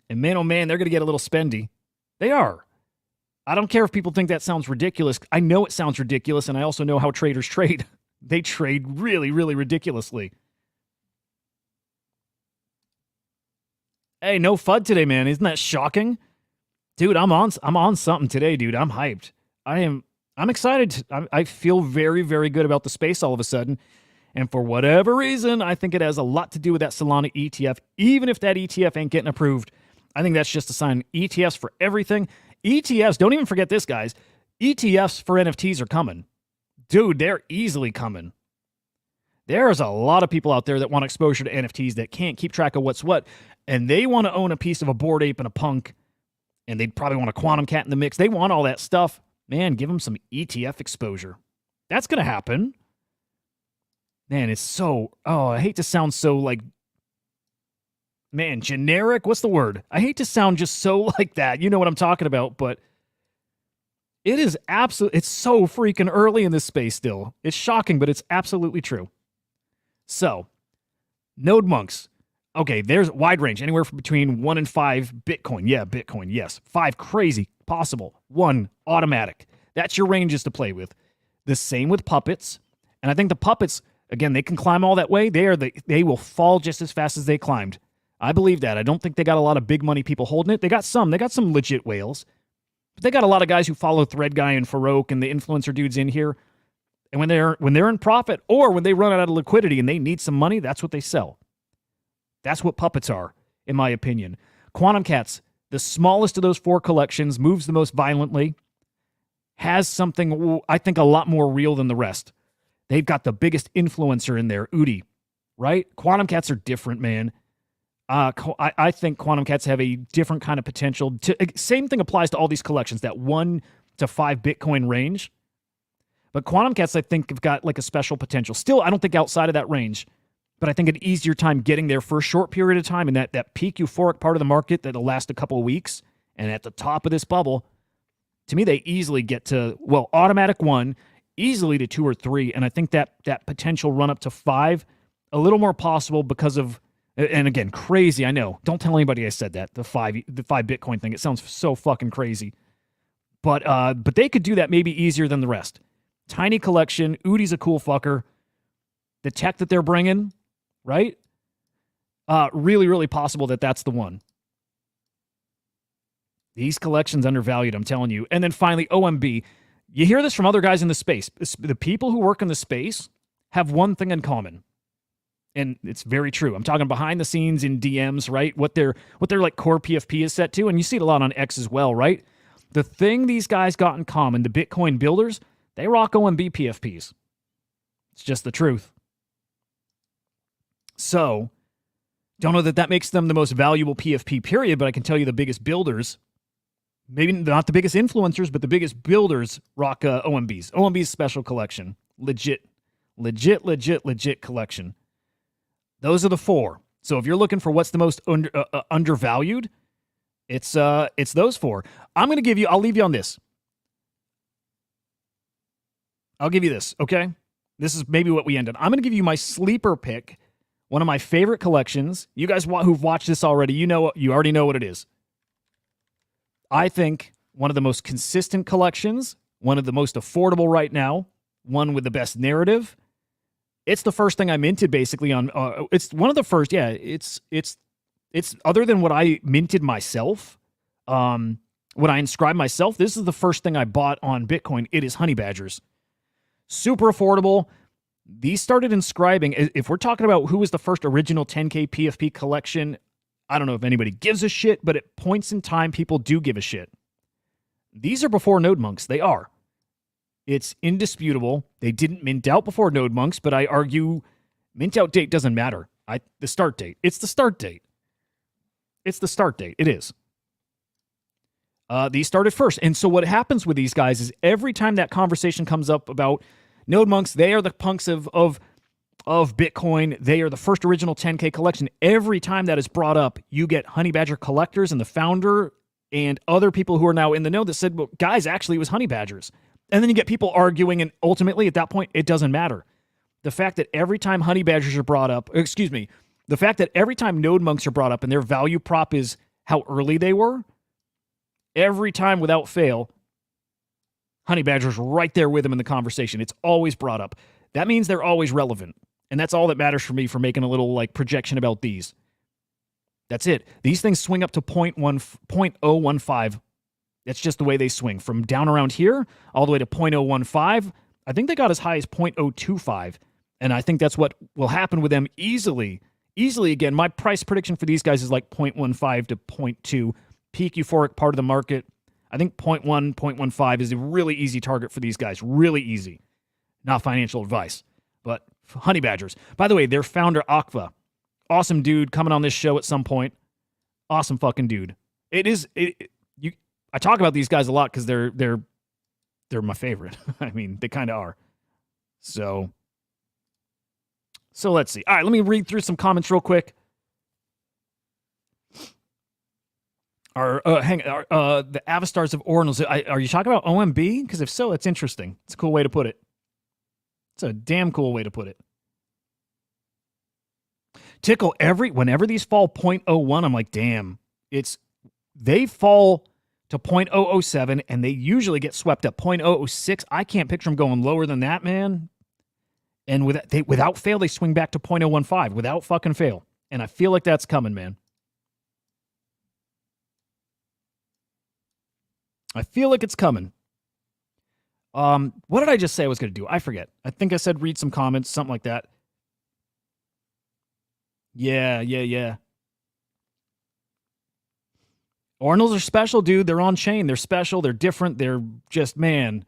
Speaker 1: And man, oh man, they're going to get a little spendy. They are. I don't care if people think that sounds ridiculous. I know it sounds ridiculous, and I also know how traders trade. They trade really, really ridiculously. Hey, no FUD today, man. Isn't that shocking? Dude, I'm on something today, dude. I'm hyped. I'm excited. I feel very, very good about the space all of a sudden. And for whatever reason, I think it has a lot to do with that Solana ETF. Even if that ETF ain't getting approved, I think that's just a sign. ETFs for everything. ETFs, don't even forget this, guys. ETFs for NFTs are coming. Dude, they're easily coming. There's a lot of people out there that want exposure to NFTs that can't keep track of what's what. And they want to own a piece of a Bored Ape and a Punk. And they'd probably want a Quantum Cat in the mix. They want all that stuff. Man, give them some ETF exposure. That's going to happen. Man, it's so... Oh, I hate to sound so, like... Man, generic? What's the word? I hate to sound just so like that. You know what I'm talking about, but... It is absolutely... It's so freaking early in this space still. It's shocking, but it's absolutely true. So, node monks. Okay, there's wide range, anywhere from between 1 and 5 Bitcoin. Yeah, Bitcoin, yes. 5, crazy, possible. 1, automatic. That's your ranges to play with. The same with puppets. And I think the puppets, again, they can climb all that way. They will fall just as fast as they climbed. I believe that. I don't think they got a lot of big money people holding it. They got some legit whales. But they got a lot of guys who follow Thread Guy and Farouk and the influencer dudes in here. And when they're in profit or when they run out of liquidity and they need some money, that's what they sell. That's what puppets are, in my opinion. Quantum Cats, the smallest of those 4 collections, moves the most violently, has something, I think, a lot more real than the rest. They've got the biggest influencer in there, Hudah, right? Quantum Cats are different, man. I think Quantum Cats have a different kind of potential. Same thing applies to all these collections, that 1 to 5 Bitcoin range. But Quantum Cats, I think, have got like a special potential. Still, I don't think outside of that range, but I think an easier time getting there for a short period of time in that peak euphoric part of the market that'll last a couple of weeks. And at the top of this bubble, to me, they easily get to, well, automatic 1, easily to 2 or 3. And I think that potential run up to 5, a little more possible because of, and again, crazy, I know. Don't tell anybody I said that, the 5 Bitcoin thing. It sounds so fucking crazy. But they could do that maybe easier than the rest. Tiny collection. Udah's a cool fucker. The tech that they're bringing, right? Really, really possible that that's the one. These collections undervalued, I'm telling you. And then finally, OMB. You hear this from other guys in the space. The people who work in the space have one thing in common. And it's very true. I'm talking behind the scenes in DMs, right? What their like core PFP is set to. And you see it a lot on X as well, right? The thing these guys got in common, the Bitcoin builders, they rock OMB PFPs. It's just the truth. So, don't know that makes them the most valuable PFP period, but I can tell you the biggest builders, maybe not the biggest influencers, but the biggest builders rock OMBs. OMB's special collection. Legit collection. Those are the 4. So if you're looking for what's the most undervalued, it's those 4. I'll leave you on this. I'll give you this, okay? This is maybe what we end on. I'm going to give you my sleeper pick, one of my favorite collections. You guys who've watched this already, you already know what it is. I think one of the most consistent collections, one of the most affordable right now, one with the best narrative. It's the first thing I minted basically on. It's one of the first. Yeah, it's other than what I minted myself, what I inscribed myself. This is the first thing I bought on Bitcoin. It is Honey Badgers. Super affordable. These started inscribing. If we're talking about who was the first original 10K PFP collection, I don't know if anybody gives a shit, but at points in time, people do give a shit. These are before Node Monks. They are. It's indisputable. They didn't mint out before Node Monks, but I argue mint out date doesn't matter. The start date. It's the start date. It's the start date. It is. These started first. And so what happens with these guys is every time that conversation comes up about Node Monks, they are the punks of Bitcoin. They are the first original 10K collection. Every time that is brought up, you get Honey Badger collectors and the founder and other people who are now in the know that said, well, guys, actually it was Honey Badgers. And then you get people arguing, and ultimately at that point, it doesn't matter. The fact that every time Honey Badgers are brought up, the fact that every time Node Monks are brought up and their value prop is how early they were, every time without fail, Honey Badger's right there with them in the conversation. It's always brought up. That means they're always relevant. And that's all that matters for me for making a little like projection about these. That's it. These things swing up to 0.015. That's just the way they swing. From down around here all the way to 0.015. I think they got as high as 0.025. And I think that's what will happen with them easily. Easily, again, my price prediction for these guys is like 0.15 to 0.2. Peak euphoric part of the market. I think 0.1, 0.15 is a really easy target for these guys. Really easy. Not financial advice, but Honey Badgers. By the way, their founder, Akva. Awesome dude coming on this show at some point. Awesome fucking dude. I talk about these guys a lot because they're my favorite. I mean, they kind of are. So let's see. All right, let me read through some comments real quick. The Avastars of Ordinals. Are you talking about OMB? Because if so, it's interesting. It's a cool way to put it. It's a damn cool way to put it. Tickle, whenever these fall 0.01, I'm like, damn. They fall to 0.007, and they usually get swept up 0.006. I can't picture them going lower than that, man. And without fail, they swing back to 0.015 without fucking fail. And I feel like that's coming, man. I feel like it's coming. What did I just say I was going to do? I forget. I think I said read some comments, something like that. Yeah. Ordinals are special, dude. They're on chain. They're special. They're different. They're just, man,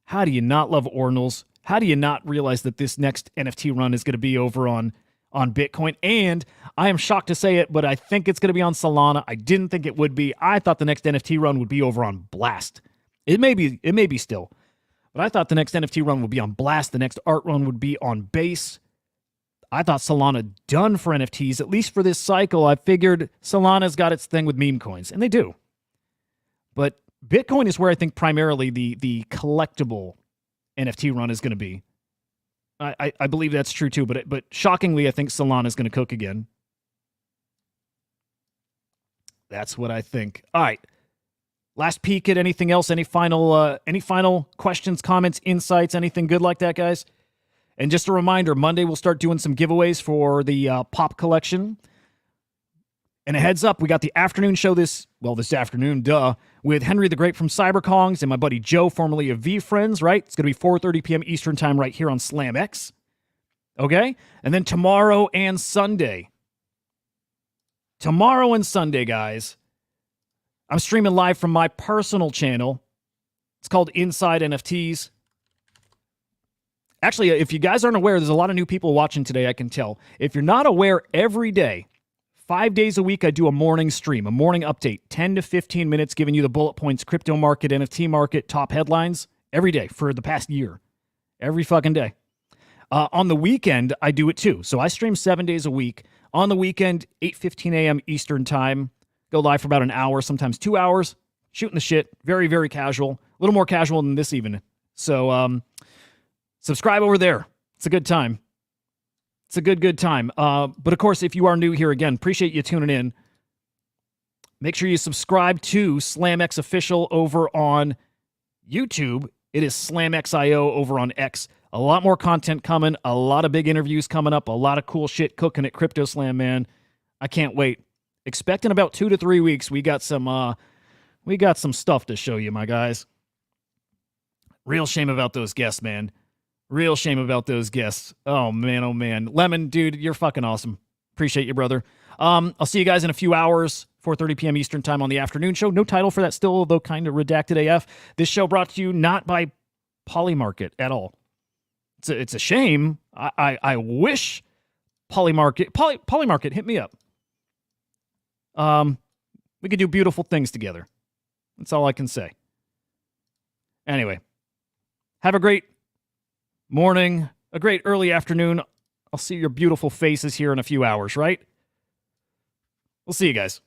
Speaker 1: how do you not love ordinals? How do you not realize that this next NFT run is going to be over on Bitcoin? And I am shocked to say it, but I think it's going to be on Solana. I didn't think it would be. I thought the next NFT run would be over on Blast. It may be still. But I thought the next NFT run would be on Blast. The next art run would be on Base. I thought Solana done for NFTs, at least for this cycle. I figured Solana's got its thing with meme coins, and they do. But Bitcoin is where I think primarily the collectible NFT run is going to be. I believe that's true too, but shockingly, I think Solana is going to cook again. That's what I think. All right. Last peek at anything else? Any final questions, comments, insights, anything good like that, guys? And just a reminder, Monday we'll start doing some giveaways for the Pop Collection. And a heads up, we got the afternoon show this afternoon, with Henry the Great from CyberKongs and my buddy Joe, formerly of V-Friends, right? It's going to be 4:30 p.m. Eastern time right here on SlamX. Okay? And then tomorrow and Sunday, guys, I'm streaming live from my personal channel. It's called Inside NFTs. Actually, if you guys aren't aware, there's a lot of new people watching today, I can tell. If you're not aware, every day, 5 days a week, I do a morning stream, a morning update, 10 to 15 minutes, giving you the bullet points, crypto market, NFT market, top headlines, every day for the past year. Every fucking day. On the weekend, I do it too. So I stream 7 days a week. On the weekend, 8:15 a.m. Eastern time. Go live for about an hour, sometimes 2 hours. Shooting the shit. Very, very casual. A little more casual than this even. So, subscribe over there. It's a good time. It's a good time. But of course, if you are new here, again, appreciate you tuning in. Make sure you subscribe to SlamX Official over on YouTube. It is SlamX.io over on X. A lot more content coming. A lot of big interviews coming up. A lot of cool shit cooking at Crypto Slam, man. I can't wait. Expect in about 2 to 3 weeks, we got some stuff to show you, my guys. Real shame about those guests, man. Real shame about those guests. Oh, man. Lemon, dude, you're fucking awesome. Appreciate you, brother. I'll see you guys in a few hours, 4:30 p.m. Eastern time on the afternoon show. No title for that still, though kind of redacted AF. This show brought to you not by Polymarket at all. It's a shame. I wish Polymarket hit me up. We could do beautiful things together. That's all I can say. Anyway, have a great morning, a great early afternoon. I'll see your beautiful faces here in a few hours, right? We'll see you guys.